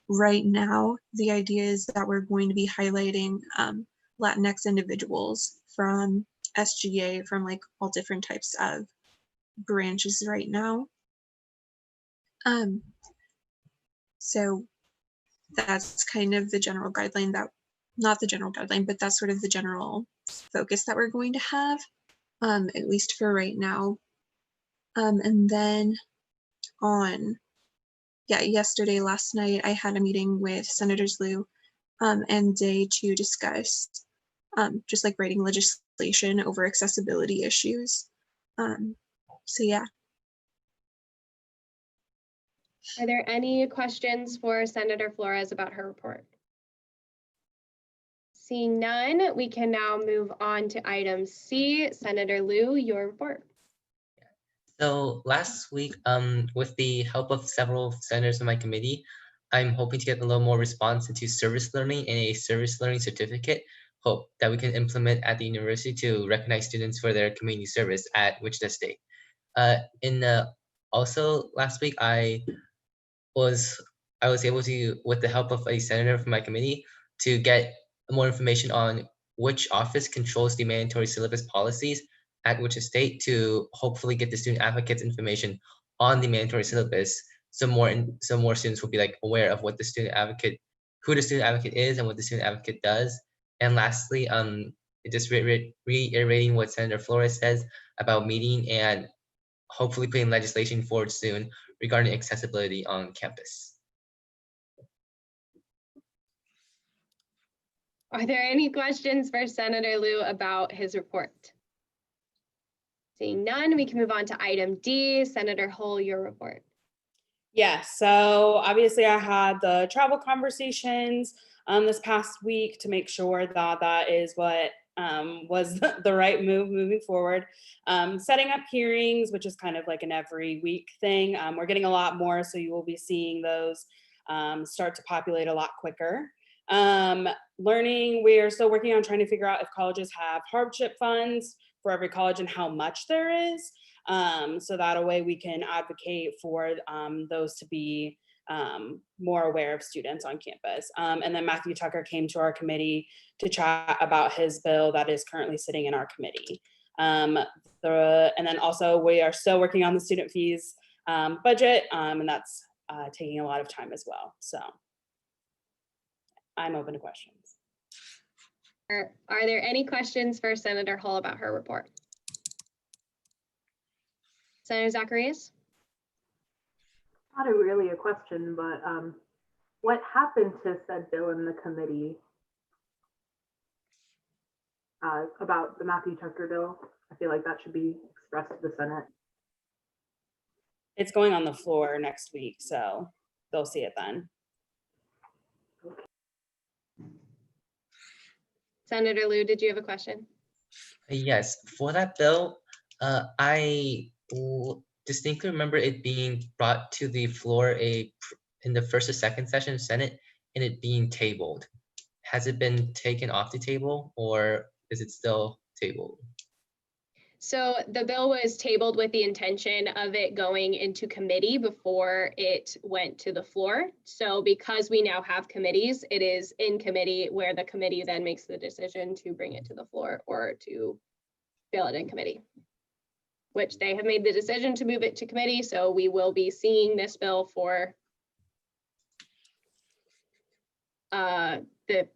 right now, the idea is that we're going to be highlighting Latinx individuals from SGA, from like all different types of branches right now. So that's kind of the general guideline that, not the general guideline, but that's sort of the general focus that we're going to have, at least for right now. And then yesterday, last night, I had a meeting with Senators Liu and Day to discuss just like writing legislation over accessibility issues. So yeah. Are there any questions for Senator Flores about her report? Seeing none, we can now move on to item C. Senator Liu, your report. So last week, with the help of several senators in my committee, I'm hoping to get a little more response into service learning and a service learning certificate, hope that we can implement at the university to recognize students for their community service at Wichita State. Also last week, I was able to, with the help of a senator from my committee, to get more information on which office controls the mandatory syllabus policies at Wichita State to hopefully get the student advocates information on the mandatory syllabus, so more students will be like aware of what the student advocate, who the student advocate is and what the student advocate does. And lastly, just reiterating what Senator Flores says about meeting and hopefully putting legislation forward soon regarding accessibility on campus. Are there any questions for Senator Liu about his report? Seeing none, we can move on to item D. Senator Hull, your report. Yes, so obviously I had the travel conversations this past week to make sure that that is what was the right move moving forward. Setting up hearings, which is kind of like an every week thing. We're getting a lot more, so you will be seeing those start to populate a lot quicker. Learning, we are still working on trying to figure out if colleges have hardship funds for every college and how much there is. So that a way we can advocate for those to be more aware of students on campus. And then Matthew Tucker came to our committee to chat about his bill that is currently sitting in our committee. And then also we are still working on the student fees budget, and that's taking a lot of time as well. So I'm open to questions. Are there any questions for Senator Hull about her report? Senator Zacharias? Not really a question, but what happened to said bill in the committee about the Matthew Tucker bill? I feel like that should be expressed to the Senate. It's going on the floor next week, so they'll see it then. Senator Liu, did you have a question? Yes, for that bill, I distinctly remember it being brought to the floor in the first or second session of Senate and it being tabled. Has it been taken off the table or is it still tabled? So the bill was tabled with the intention of it going into committee before it went to the floor. So because we now have committees, it is in committee where the committee then makes the decision to bring it to the floor or to bill it in committee, which they have made the decision to move it to committee. So we will be seeing this bill for the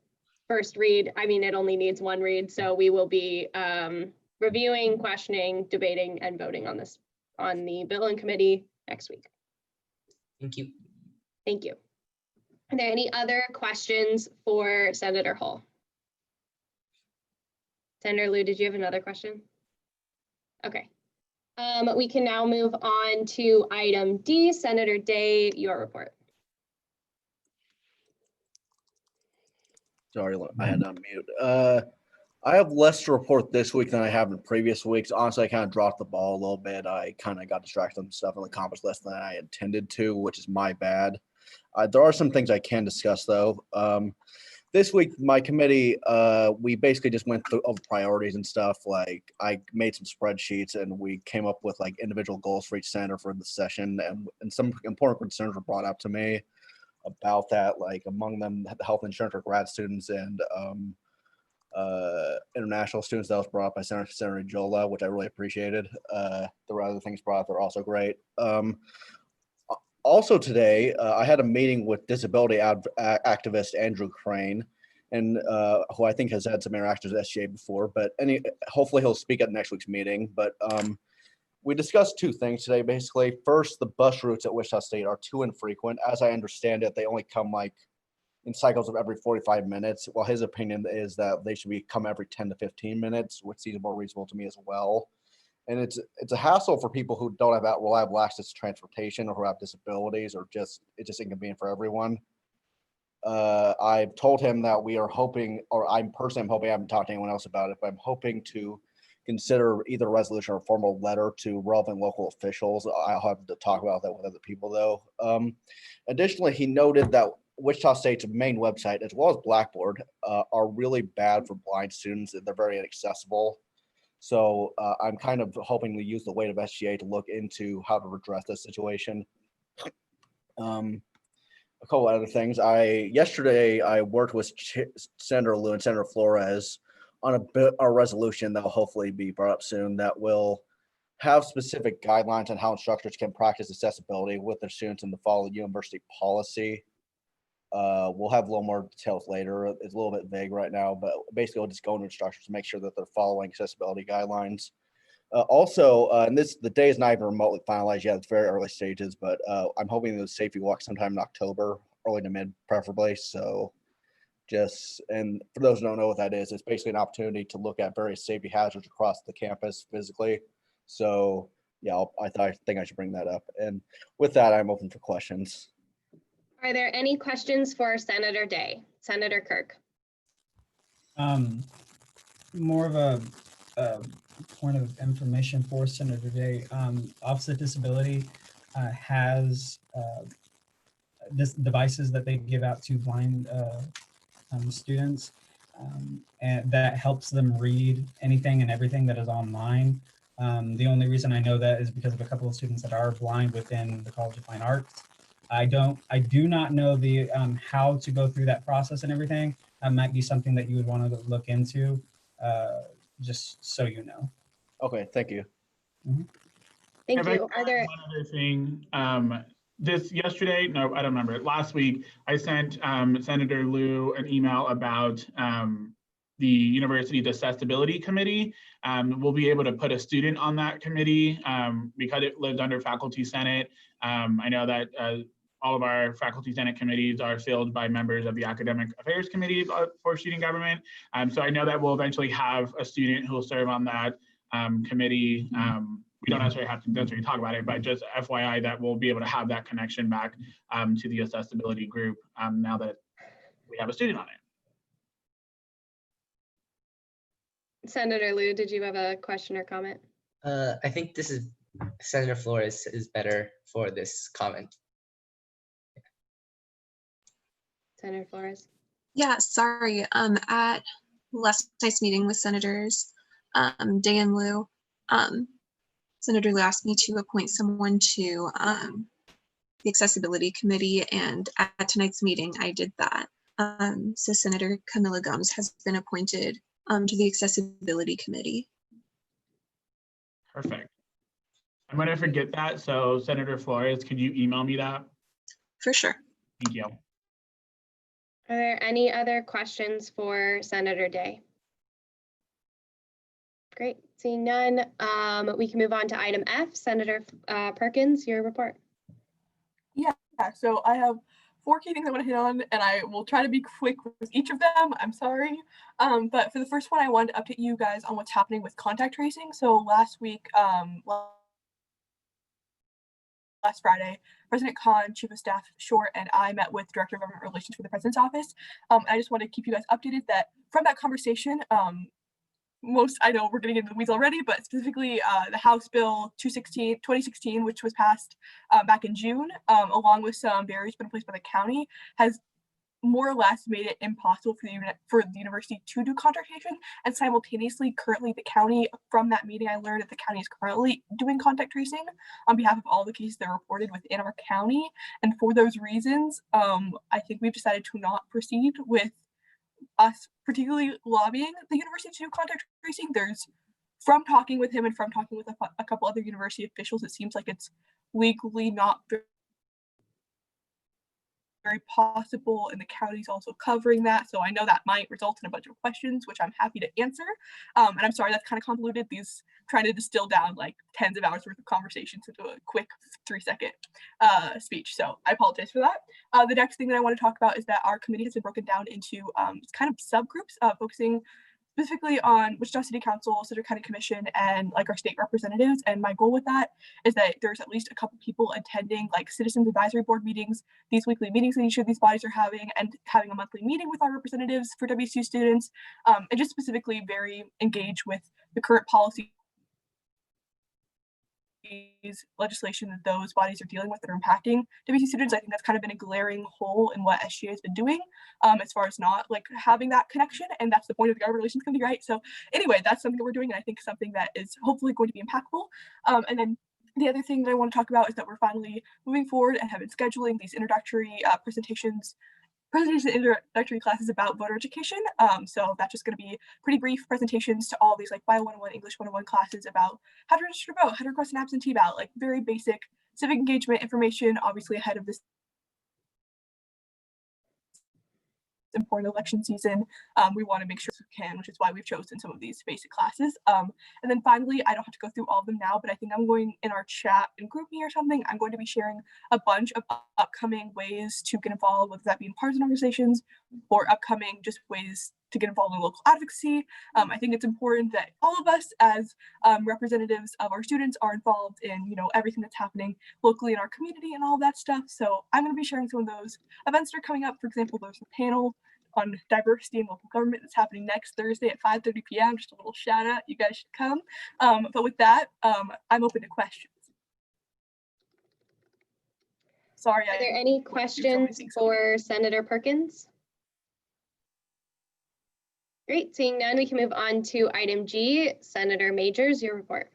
first read. I mean, it only needs one read. So we will be reviewing, questioning, debating, and voting on this, on the bill in committee next week. Thank you. Thank you. Are there any other questions for Senator Hull? Senator Liu, did you have another question? Okay. We can now move on to item D. Senator Day, your report. Sorry, I had to unmute. I have less to report this week than I have in previous weeks. Honestly, I kind of dropped the ball a little bit. I kind of got distracted and stuff and accomplished less than I intended to, which is my bad. There are some things I can discuss though. This week, my committee, we basically just went through all the priorities and stuff. Like I made some spreadsheets and we came up with like individual goals for each senator for the session, and some important concerns were brought up to me about that, like among them the health insurance for grad students and international students. That was brought up by Senator Jola, which I really appreciated. There were other things brought up that are also great. Also today, I had a meeting with disability activist Andrew Crane, and who I think has had some interactions with SGA before, but hopefully he'll speak at next week's meeting. But we discussed two things today, basically. First, the bus routes at Wichita State are too infrequent. As I understand it, they only come like in cycles of every 45 minutes, while his opinion is that they should come every 10 to 15 minutes, which seems more reasonable to me as well. And it's a hassle for people who don't have reliable access to transportation or who have disabilities, or it's just inconvenient for everyone. I've told him that we are hoping, or I'm personally hoping, I haven't talked to anyone else about it, but I'm hoping to consider either a resolution or a formal letter to relevant local officials. I'll have to talk about that with other people though. Additionally, he noted that Wichita State's main website, as well as Blackboard, are really bad for blind students. They're very inaccessible. So I'm kind of hoping to use the weight of SGA to look into how to address this situation. A couple other things. Yesterday I worked with Senator Liu and Senator Flores on a resolution that will hopefully be brought up soon that will have specific guidelines on how instructors can practice accessibility with their students and to follow university policy. We'll have a little more details later. It's a little bit vague right now, but basically we'll just go into instructors to make sure that they're following accessibility guidelines. And the day is not even remotely finalized yet. It's very early stages, but I'm hoping the safety walk sometime in October, early to mid preferably. So and for those who don't know what that is, it's basically an opportunity to look at various safety hazards across the campus physically. So yeah, I think I should bring that up. And with that, I'm open for questions. Are there any questions for Senator Day? Senator Kirk. More of a point of information for Senator Day. Office of Disability has devices that they give out to blind students, and that helps them read anything and everything that is online. The only reason I know that is because of a couple of students that are blind within the College of Fine Arts. I do not know the how to go through that process and everything. That might be something that you would want to look into, just so you know. Okay, thank you. Mm-hmm. Thank you. Are there one other thing? I don't remember it. Last week, I sent Senator Liu an email about the university's accessibility committee. We'll be able to put a student on that committee because it lives under faculty senate. I know that all of our faculty senate committees are filled by members of the academic affairs committee for student government. So I know that we'll eventually have a student who will serve on that committee. We don't necessarily have to talk about it, but just FYI that we'll be able to have that connection back to the accessibility group now that we have a student on it. Senator Liu, did you have a question or comment? I think this is Senator Flores is better for this comment. Senator Flores. Yeah, sorry. At last night's meeting with Senators Day and Liu, Senator Liu asked me to appoint someone to the Accessibility Committee, and at tonight's meeting, I did that. So Senator Camilla Gums has been appointed to the Accessibility Committee. Perfect. I'm going to forget that. So Senator Flores, could you email me that? For sure. Thank you. Are there any other questions for Senator Day? Great, seeing none, we can move on to item F. Senator Perkins, your report. Yeah, so I have 4 key things I want to hit on, and I will try to be quick with each of them. I'm sorry. But for the first one, I wanted to update you guys on what's happening with contact tracing. So last week, last Friday, President Khan, Chief of Staff Short, and I met with Director of Government Relations for the President's Office. I just want to keep you guys updated that from that conversation, most, I know we're getting into the weeds already, but specifically the House Bill 2016, which was passed back in June, along with some barriers put in place by the county, has more or less made it impossible for the university to do contact tracing. And simultaneously, currently the county, from that meeting, I learned that the county is currently doing contact tracing on behalf of all the cases that are reported within our county. And for those reasons, I think we've decided to not proceed with us particularly lobbying the university to do contact tracing. There's, from talking with him and from talking with a couple other university officials, it seems like it's legally not very possible, and the county's also covering that. So I know that might result in a bunch of questions, which I'm happy to answer. And I'm sorry, that's kind of convoluted, these trying to distill down like tens of hours worth of conversations into a quick 3-second speech. So I apologize for that. The next thing that I want to talk about is that our committee has been broken down into kind of subgroups, focusing specifically on Wichita City Council, Cedar County Commission, and like our state representatives. And my goal with that is that there's at least a couple people attending like citizens advisory board meetings, these weekly meetings that each of these bodies are having, and having a monthly meeting with our representatives for WSU students, and just specifically very engaged with the current policy legislation that those bodies are dealing with that are impacting WSU students. I think that's kind of been a glaring hole in what SGA has been doing, as far as not like having that connection, and that's the point of the government relations committee, right? So anyway, that's something that we're doing, and I think something that is hopefully going to be impactful. And then the other thing that I want to talk about is that we're finally moving forward and have been scheduling these introductory presentations and introductory classes about voter education. So that's just going to be pretty brief presentations to all these like Bio 101, English 101 classes about how to register to vote, how to request an absentee ballot, like very basic civic engagement information, obviously ahead of this important election season. We want to make sure we can, which is why we've chosen some of these basic classes. And then finally, I don't have to go through all of them now, but I think I'm going in our chat and group me or something, I'm going to be sharing a bunch of upcoming ways to get involved, whether that be in partisan organizations or upcoming just ways to get involved in local advocacy. I think it's important that all of us as representatives of our students are involved in, you know, everything that's happening locally in our community and all that stuff. So I'm going to be sharing some of those events that are coming up. For example, there's a panel on diversity in local government that's happening next Thursday at 5:30 p.m. Just a little shout out, you guys should come. But with that, I'm open to questions. Sorry. Are there any questions for Senator Perkins? Great, seeing none, we can move on to item G. Senator Majors, your report.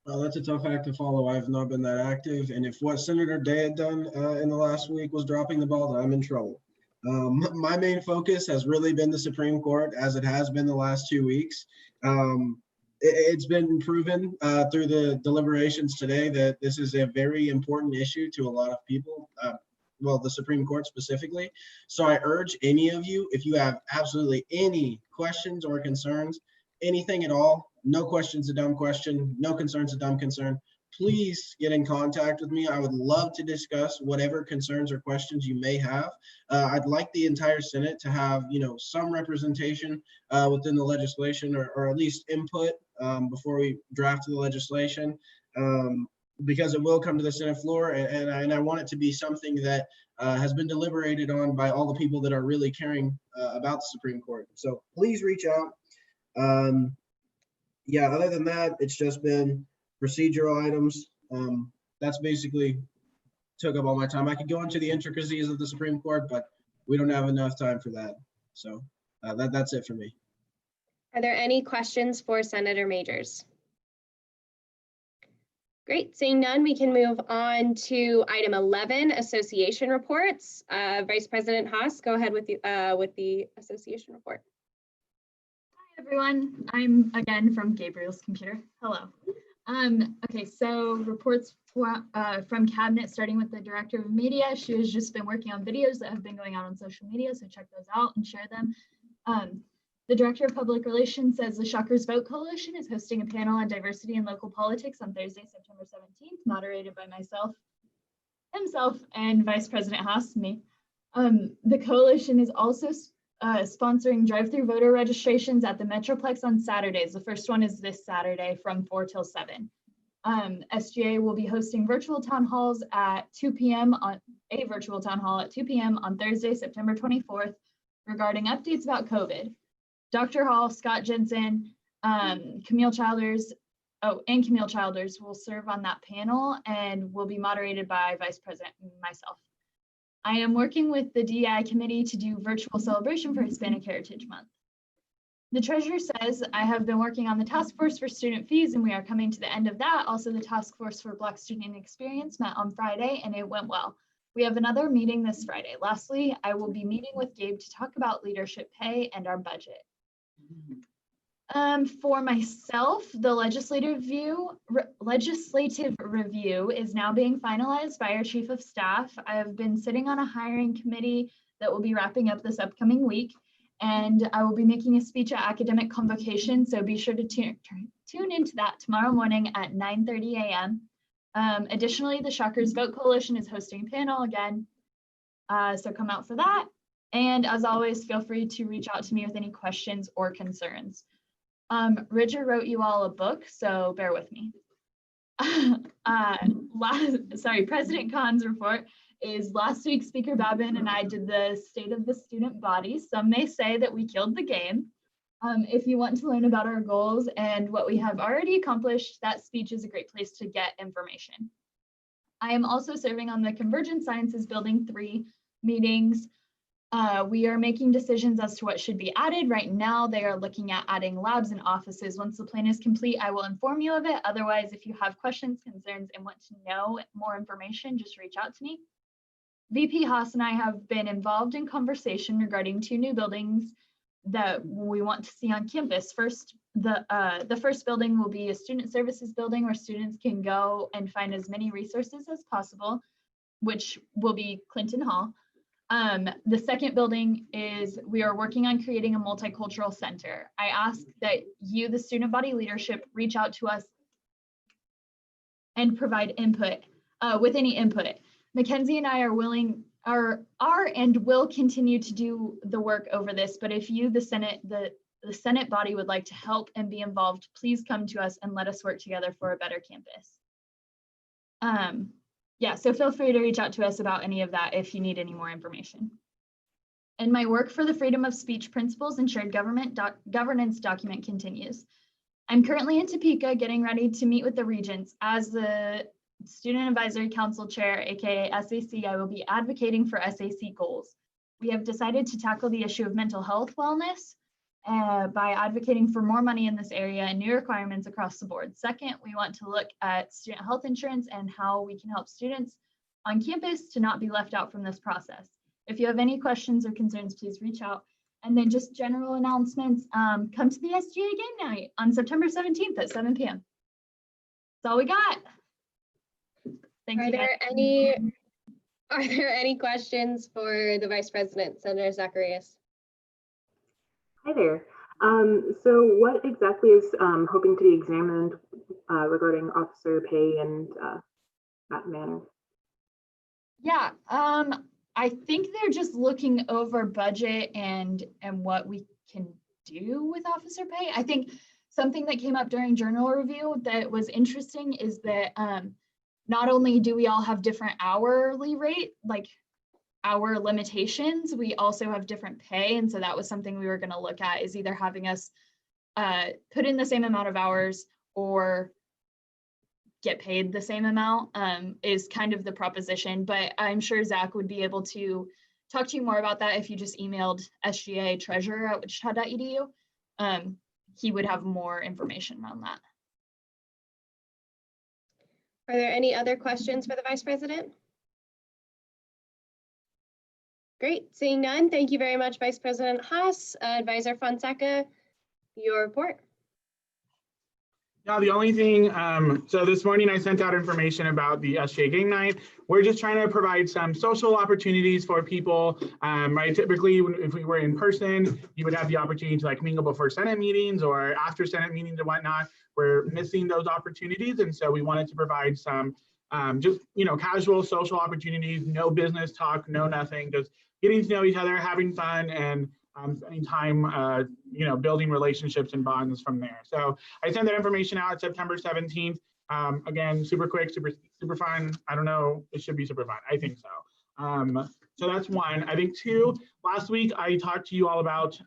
Well, that's a tough act to follow. I've not been that active. And if what Senator Day had done in the last week was dropping the ball, then I'm in trouble. My main focus has really been the Supreme Court, as it has been the last 2 weeks. It's been proven through the deliberations today that this is a very important issue to a lot of people. Well, the Supreme Court specifically. So I urge any of you, if you have absolutely any questions or concerns, anything at all, no question's a dumb question, no concern's a dumb concern, please get in contact with me. I would love to discuss whatever concerns or questions you may have. I'd like the entire Senate to have, you know, some representation within the legislation, or at least input before we draft the legislation. Because it will come to the Senate floor, and I want it to be something that has been deliberated on by all the people that are really caring about the Supreme Court. So please reach out. Yeah, other than that, it's just been procedural items. That's basically took up all my time. I could go into the intricacies of the Supreme Court, but we don't have enough time for that. So that's it for me. Are there any questions for Senator Majors? Great, seeing none, we can move on to item 11, association reports. Vice President Haas, go ahead with the association report. Hi everyone, I'm again from Gabriel's computer. Hello. Okay, so reports from cabinet, starting with the director of media. She has just been working on videos that have been going out on social media, so check those out and share them. The Director of Public Relations says the Shockers Vote Coalition is hosting a panel on diversity in local politics on Thursday, September 17th, moderated by himself, and Vice President Haas, me. The coalition is also sponsoring drive-through voter registrations at the Metroplex on Saturdays. The first one is this Saturday from 4 till 7. SGA will be hosting virtual town halls at 2 p.m. on a virtual town hall at 2 p.m. on Thursday, September 24th, regarding updates about COVID. Dr. Hall, Scott Jensen, Camille Childers, and Camille Childers will serve on that panel and will be moderated by Vice President and myself. I am working with the DEI committee to do virtual celebration for Hispanic Heritage Month. The treasurer says I have been working on the task force for student fees and we are coming to the end of that. Also, the task force for Black student experience met on Friday and it went well. We have another meeting this Friday. Lastly, I will be meeting with Gabe to talk about leadership pay and our budget. For myself, the legislative review is now being finalized by our chief of staff. I have been sitting on a hiring committee that will be wrapping up this upcoming week, and I will be making a speech at academic convocation, so be sure to tune into that tomorrow morning at 9:30 a.m. Additionally, the Shockers Vote Coalition is hosting a panel again, so come out for that. And as always, feel free to reach out to me with any questions or concerns. Ridger wrote you all a book, so bear with me. President Khan's report is last week Speaker Babin and I did the state of the student body. Some may say that we killed the game. If you want to learn about our goals and what we have already accomplished, that speech is a great place to get information. I am also serving on the Convergent Sciences Building 3 meetings. We are making decisions as to what should be added. Right now, they are looking at adding labs and offices. Once the plan is complete, I will inform you of it. Otherwise, if you have questions, concerns, and want to know more information, just reach out to me. VP Haas and I have been involved in conversation regarding 2 new buildings that we want to see on campus. First, the first building will be a student services building where students can go and find as many resources as possible, which will be Clinton Hall. The second building is we are working on creating a multicultural center. I ask that you, the student body leadership, reach out to us and provide input with any input. Mackenzie and I are and will continue to do the work over this, but if you, the Senate body would like to help and be involved, please come to us and let us work together for a better campus. Yeah, so feel free to reach out to us about any of that if you need any more information. And my work for the Freedom of Speech Principles and Shared Governance document continues. I'm currently in Topeka getting ready to meet with the regents. As the Student Advisory Council Chair, aka SAC, I will be advocating for SAC goals. We have decided to tackle the issue of mental health wellness by advocating for more money in this area and new requirements across the board. Second, we want to look at student health insurance and how we can help students on campus to not be left out from this process. If you have any questions or concerns, please reach out. And then just general announcements, come to the SGA game night on September 17th at 7 p.m. That's all we got. Thank you. Are there any questions for the Vice President, Senator Zacharias? Hi there. So what exactly is hoping to be examined regarding officer pay and that manner? Yeah, I think they're just looking over budget and what we can do with officer pay. I think something that came up during journal review that was interesting is that not only do we all have different hourly rate, like hour limitations, we also have different pay. And so that was something we were going to look at, is either having us put in the same amount of hours or get paid the same amount is kind of the proposition. But I'm sure Zach would be able to talk to you more about that if you just emailed SGA treasurer@wichita.edu. He would have more information on that. Are there any other questions for the Vice President? Great, seeing none, thank you very much, Vice President Haas. Advisor Fonseca, your report. Yeah, the only thing, so this morning I sent out information about the SGA game night. We're just trying to provide some social opportunities for people, right? Typically, if we were in person, you would have the opportunity to like mingle before Senate meetings or after Senate meetings and whatnot. We're missing those opportunities. And so we wanted to provide some just, casual social opportunities, no business talk, no nothing, just getting to know each other, having fun, and spending time, building relationships and bonds from there. So I sent that information out September 17th. Again, super quick, super fun. I don't know, it should be super fun. I think so. So that's one. I think two, last week I talked to you all about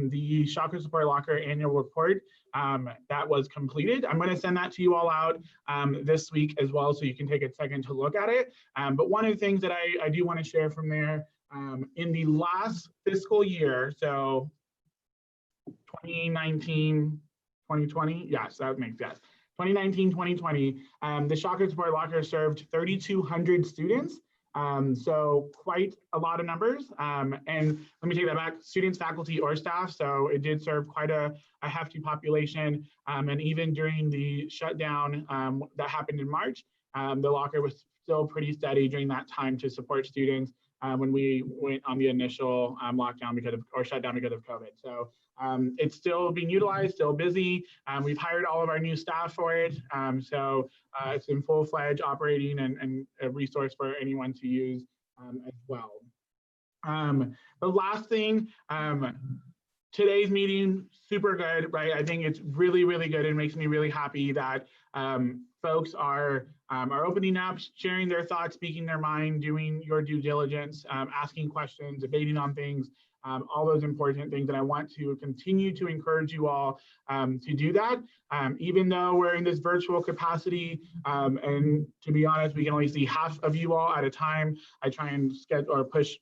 the Chakra Support Locker annual report that was completed. I'm going to send that to you all out this week as well, so you can take a second to look at it. But one of the things that I do want to share from there, in the last fiscal year, so 2019, 2020, yes, that makes sense. 2019, 2020, the Chakra Support Locker served 3,200 students. So quite a lot of numbers. And let me take that back, students, faculty, or staff. So it did serve quite a hefty population. And even during the shutdown that happened in March, the locker was still pretty steady during that time to support students when we went on the initial lockdown or shutdown because of COVID. So it's still being utilized, still busy. We've hired all of our new staff for it. So it's in full-fledged operating and a resource for anyone to use as well. The last thing, today's meeting, super good, right? I think it's really, really good. It makes me really happy that folks are opening up, sharing their thoughts, speaking their mind, doing your due diligence, asking questions, debating on things, all those important things. And I want to continue to encourage you all to do that. Even though we're in this virtual capacity, and to be honest, we can only see half of you all at a time. I try and schedule or push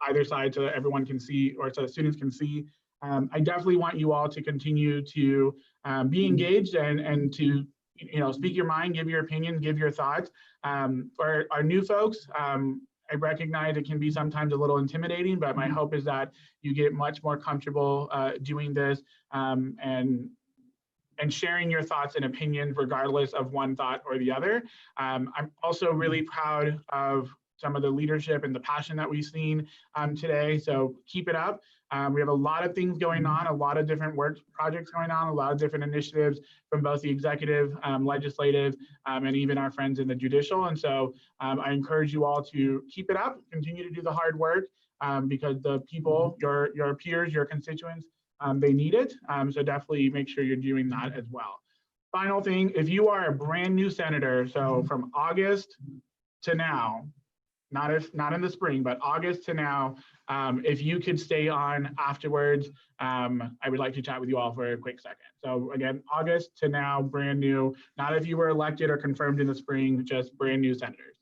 either side so that everyone can see, or so students can see. I definitely want you all to continue to be engaged and to speak your mind, give your opinion, give your thoughts. For our new folks, I recognize it can be sometimes a little intimidating, but my hope is that you get much more comfortable doing this and sharing your thoughts and opinions regardless of one thought or the other. I'm also really proud of some of the leadership and the passion that we've seen today. So keep it up. We have a lot of things going on, a lot of different work projects going on, a lot of different initiatives from both the executive, legislative, and even our friends in the judicial. And so I encourage you all to keep it up, continue to do the hard work because the people, your peers, your constituents, they need it. So definitely make sure you're doing that as well. Final thing, if you are a brand new senator, so from August to now, not in the spring, but August to now, if you could stay on afterwards, I would like to chat with you all for a quick second. So again, August to now, brand new, not if you were elected or confirmed in the spring, just brand new senators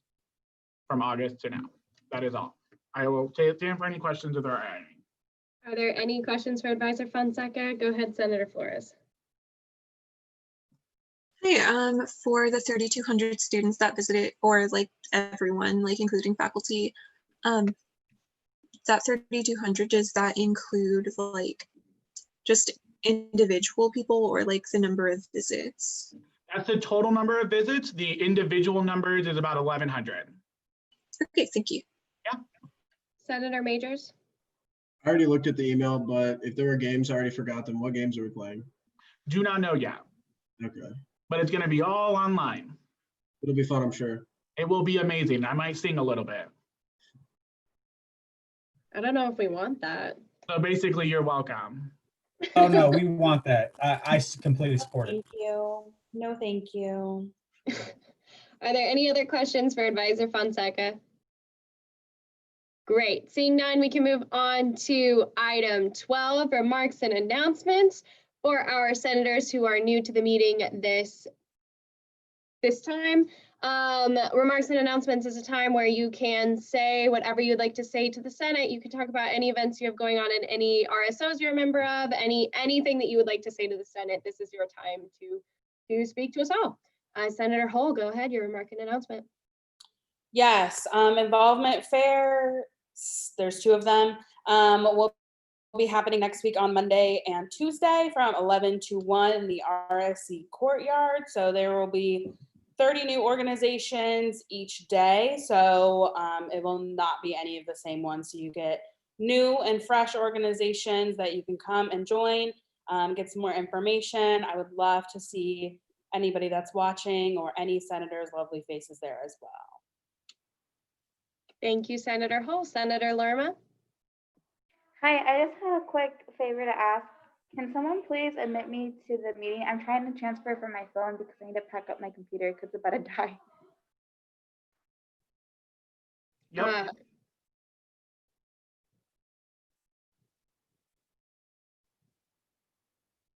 from August to now. That is all. I will stand for any questions if there are any. Are there any questions for Advisor Fonseca? Go ahead, Senator Flores. Hi, for the 3,200 students that visited, or like everyone, like including faculty, that 3,200, does that include like just individual people or like the number of visits? That's the total number of visits. The individual numbers is about 1,100. Okay, thank you. Yeah. Senator Majors? I already looked at the email, but if there were games, I already forgot them. What games are we playing? Do not know yet. Okay. But it's going to be all online. It'll be fun, I'm sure. It will be amazing. I might sing a little bit. I don't know if we want that. So basically, you're welcome. Oh no, we want that. I completely support it. Thank you. No, thank you. Are there any other questions for Advisor Fonseca? Great. Seeing none, we can move on to item 12, remarks and announcements for our senators who are new to the meeting this time. Remarks and announcements is a time where you can say whatever you'd like to say to the Senate. You can talk about any events you have going on in any RSOs you're a member of, anything that you would like to say to the Senate. This is your time to speak to us all. Senator Hull, go ahead, your remark and announcement. Yes, involvement fair, there's two of them, will be happening next week on Monday and Tuesday from 11 to 1 in the RSC courtyard. So there will be 30 new organizations each day. So it will not be any of the same ones. So you get new and fresh organizations that you can come and join, get some more information. I would love to see anybody that's watching or any senators' lovely faces there as well. Thank you, Senator Hull. Senator Lerma? Hi, I just have a quick favor to ask. Can someone please admit me to the meeting? I'm trying to transfer from my phone because I need to pack up my computer because it's about to die. Yep.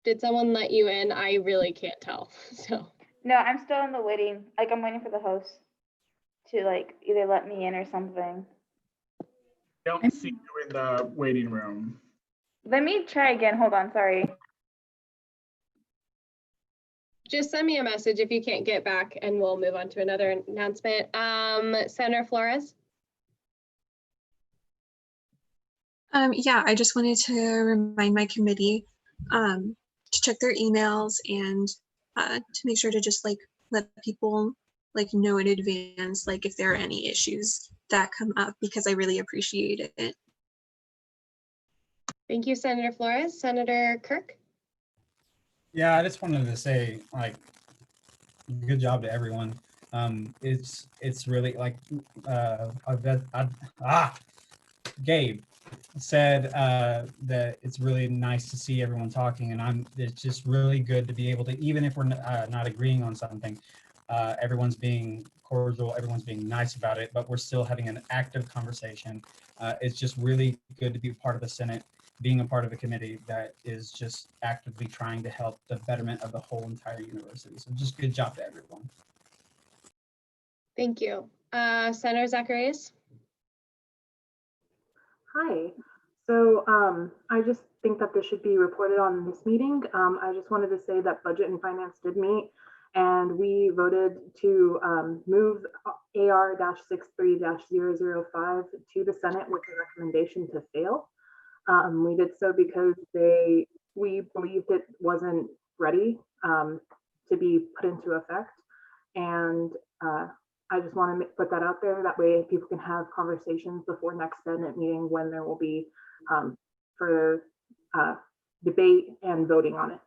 Did someone let you in? I really can't tell. So, No, I'm still in the waiting. Like I'm waiting for the host to like either let me in or something. Don't see you in the waiting room. Let me try again. Hold on. Sorry. just send me a message if you can't get back and we'll move on to another announcement. Senator Flores? Yeah, I just wanted to remind my committee to check their emails and to make sure to just like let people like know in advance, like if there are any issues that come up, because I really appreciate it. Thank you, Senator Flores. Senator Kirk? Yeah, I just wanted to say, like, good job to everyone. It's really like, Gabe said that it's really nice to see everyone talking, and it's just really good to be able to, even if we're not agreeing on something, everyone's being cordial, everyone's being nice about it, but we're still having an active conversation. It's just really good to be part of the Senate, being a part of a committee that is just actively trying to help the betterment of the whole entire university. So just good job to everyone. Thank you. Senator Zacharias? Hi. So I just think that this should be reported on in this meeting. I just wanted to say that Budget and Finance did meet, and we voted to move AR-63-005 to the Senate with a recommendation to fail. We did so because we believed it wasn't ready to be put into effect. And I just want to put that out there. That way people can have conversations before next Senate meeting when there will be further debate and voting on it.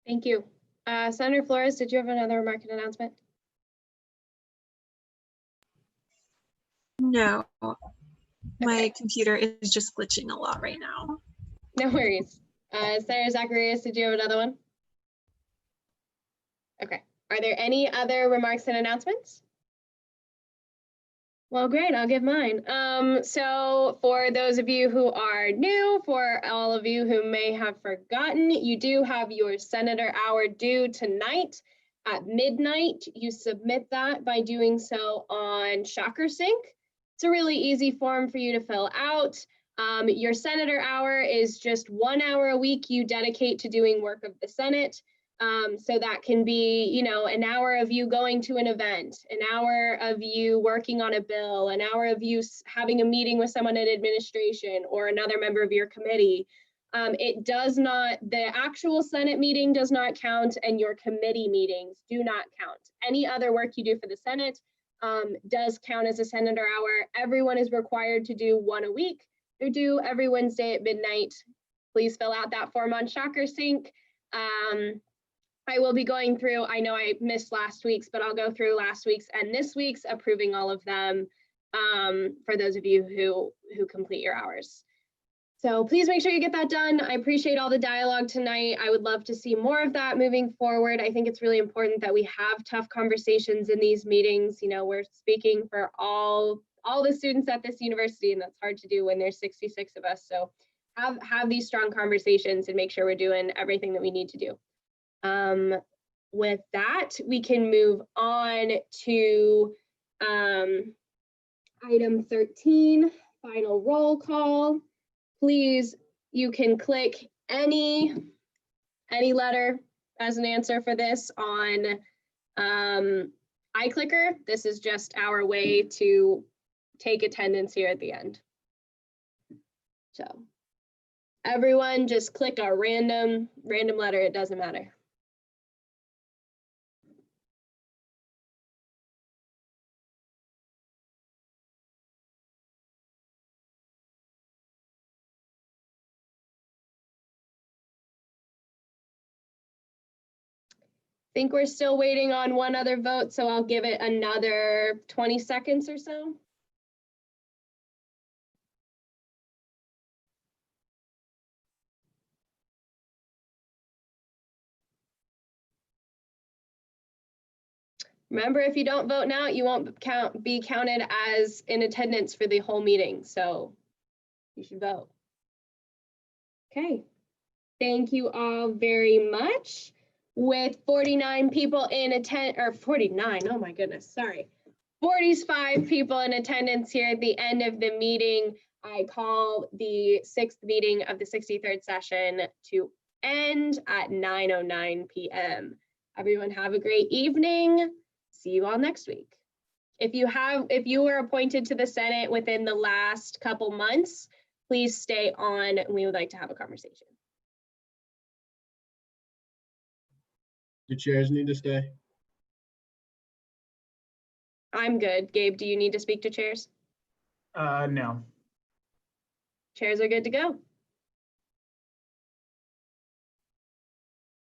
Thank you. Senator Flores, did you have another remark and announcement? No, my computer is just glitching a lot right now. No worries. Senator Zacharias, did you have another one? Okay. Are there any other remarks and announcements? Well, great, I'll give mine. So for those of you who are new, for all of you who may have forgotten, you do have your Senator Hour due tonight at midnight. You submit that by doing so on ShockerSync. It's a really easy form for you to fill out. Your Senator Hour is just 1 hour a week you dedicate to doing work of the Senate. So that can be, you know, an hour of you going to an event, an hour of you working on a bill, an hour of you having a meeting with someone in administration or another member of your committee. It does not, the actual Senate meeting does not count, and your committee meetings do not count. Any other work you do for the Senate does count as a Senator Hour. Everyone is required to do one a week. They're due every Wednesday at midnight. Please fill out that form on ShockerSync. I will be going through, I know I missed last week's, but I'll go through last week's and this week's, approving all of them for those of you who complete your hours. So please make sure you get that done. I appreciate all the dialogue tonight. I would love to see more of that moving forward. I think it's really important that we have tough conversations in these meetings. You know, we're speaking for all the students at this university, and that's hard to do when there's 66 of us. So have these strong conversations and make sure we're doing everything that we need to do. With that, we can move on to item 13, final roll call. Please, you can click any letter as an answer for this on iClicker. This is just our way to take attendance here at the end. So everyone just click a random letter, it doesn't matter. I think we're still waiting on one other vote, so I'll give it another 20 seconds or so. Remember, if you don't vote now, you won't be counted as in attendance for the whole meeting, so you should vote. Okay, Thank you all very much. With 49 people in attend, or 49, oh my goodness, sorry. 45 people in attendance here at the end of the meeting. I call the 6th meeting of the 63rd session to end at 9:09 p.m. Everyone have a great evening. See you all next week. If you were appointed to the Senate within the last couple months, please stay on. We would like to have a conversation. Do chairs need to stay? I'm good. Gabe, do you need to speak to chairs? No. Chairs are good to go.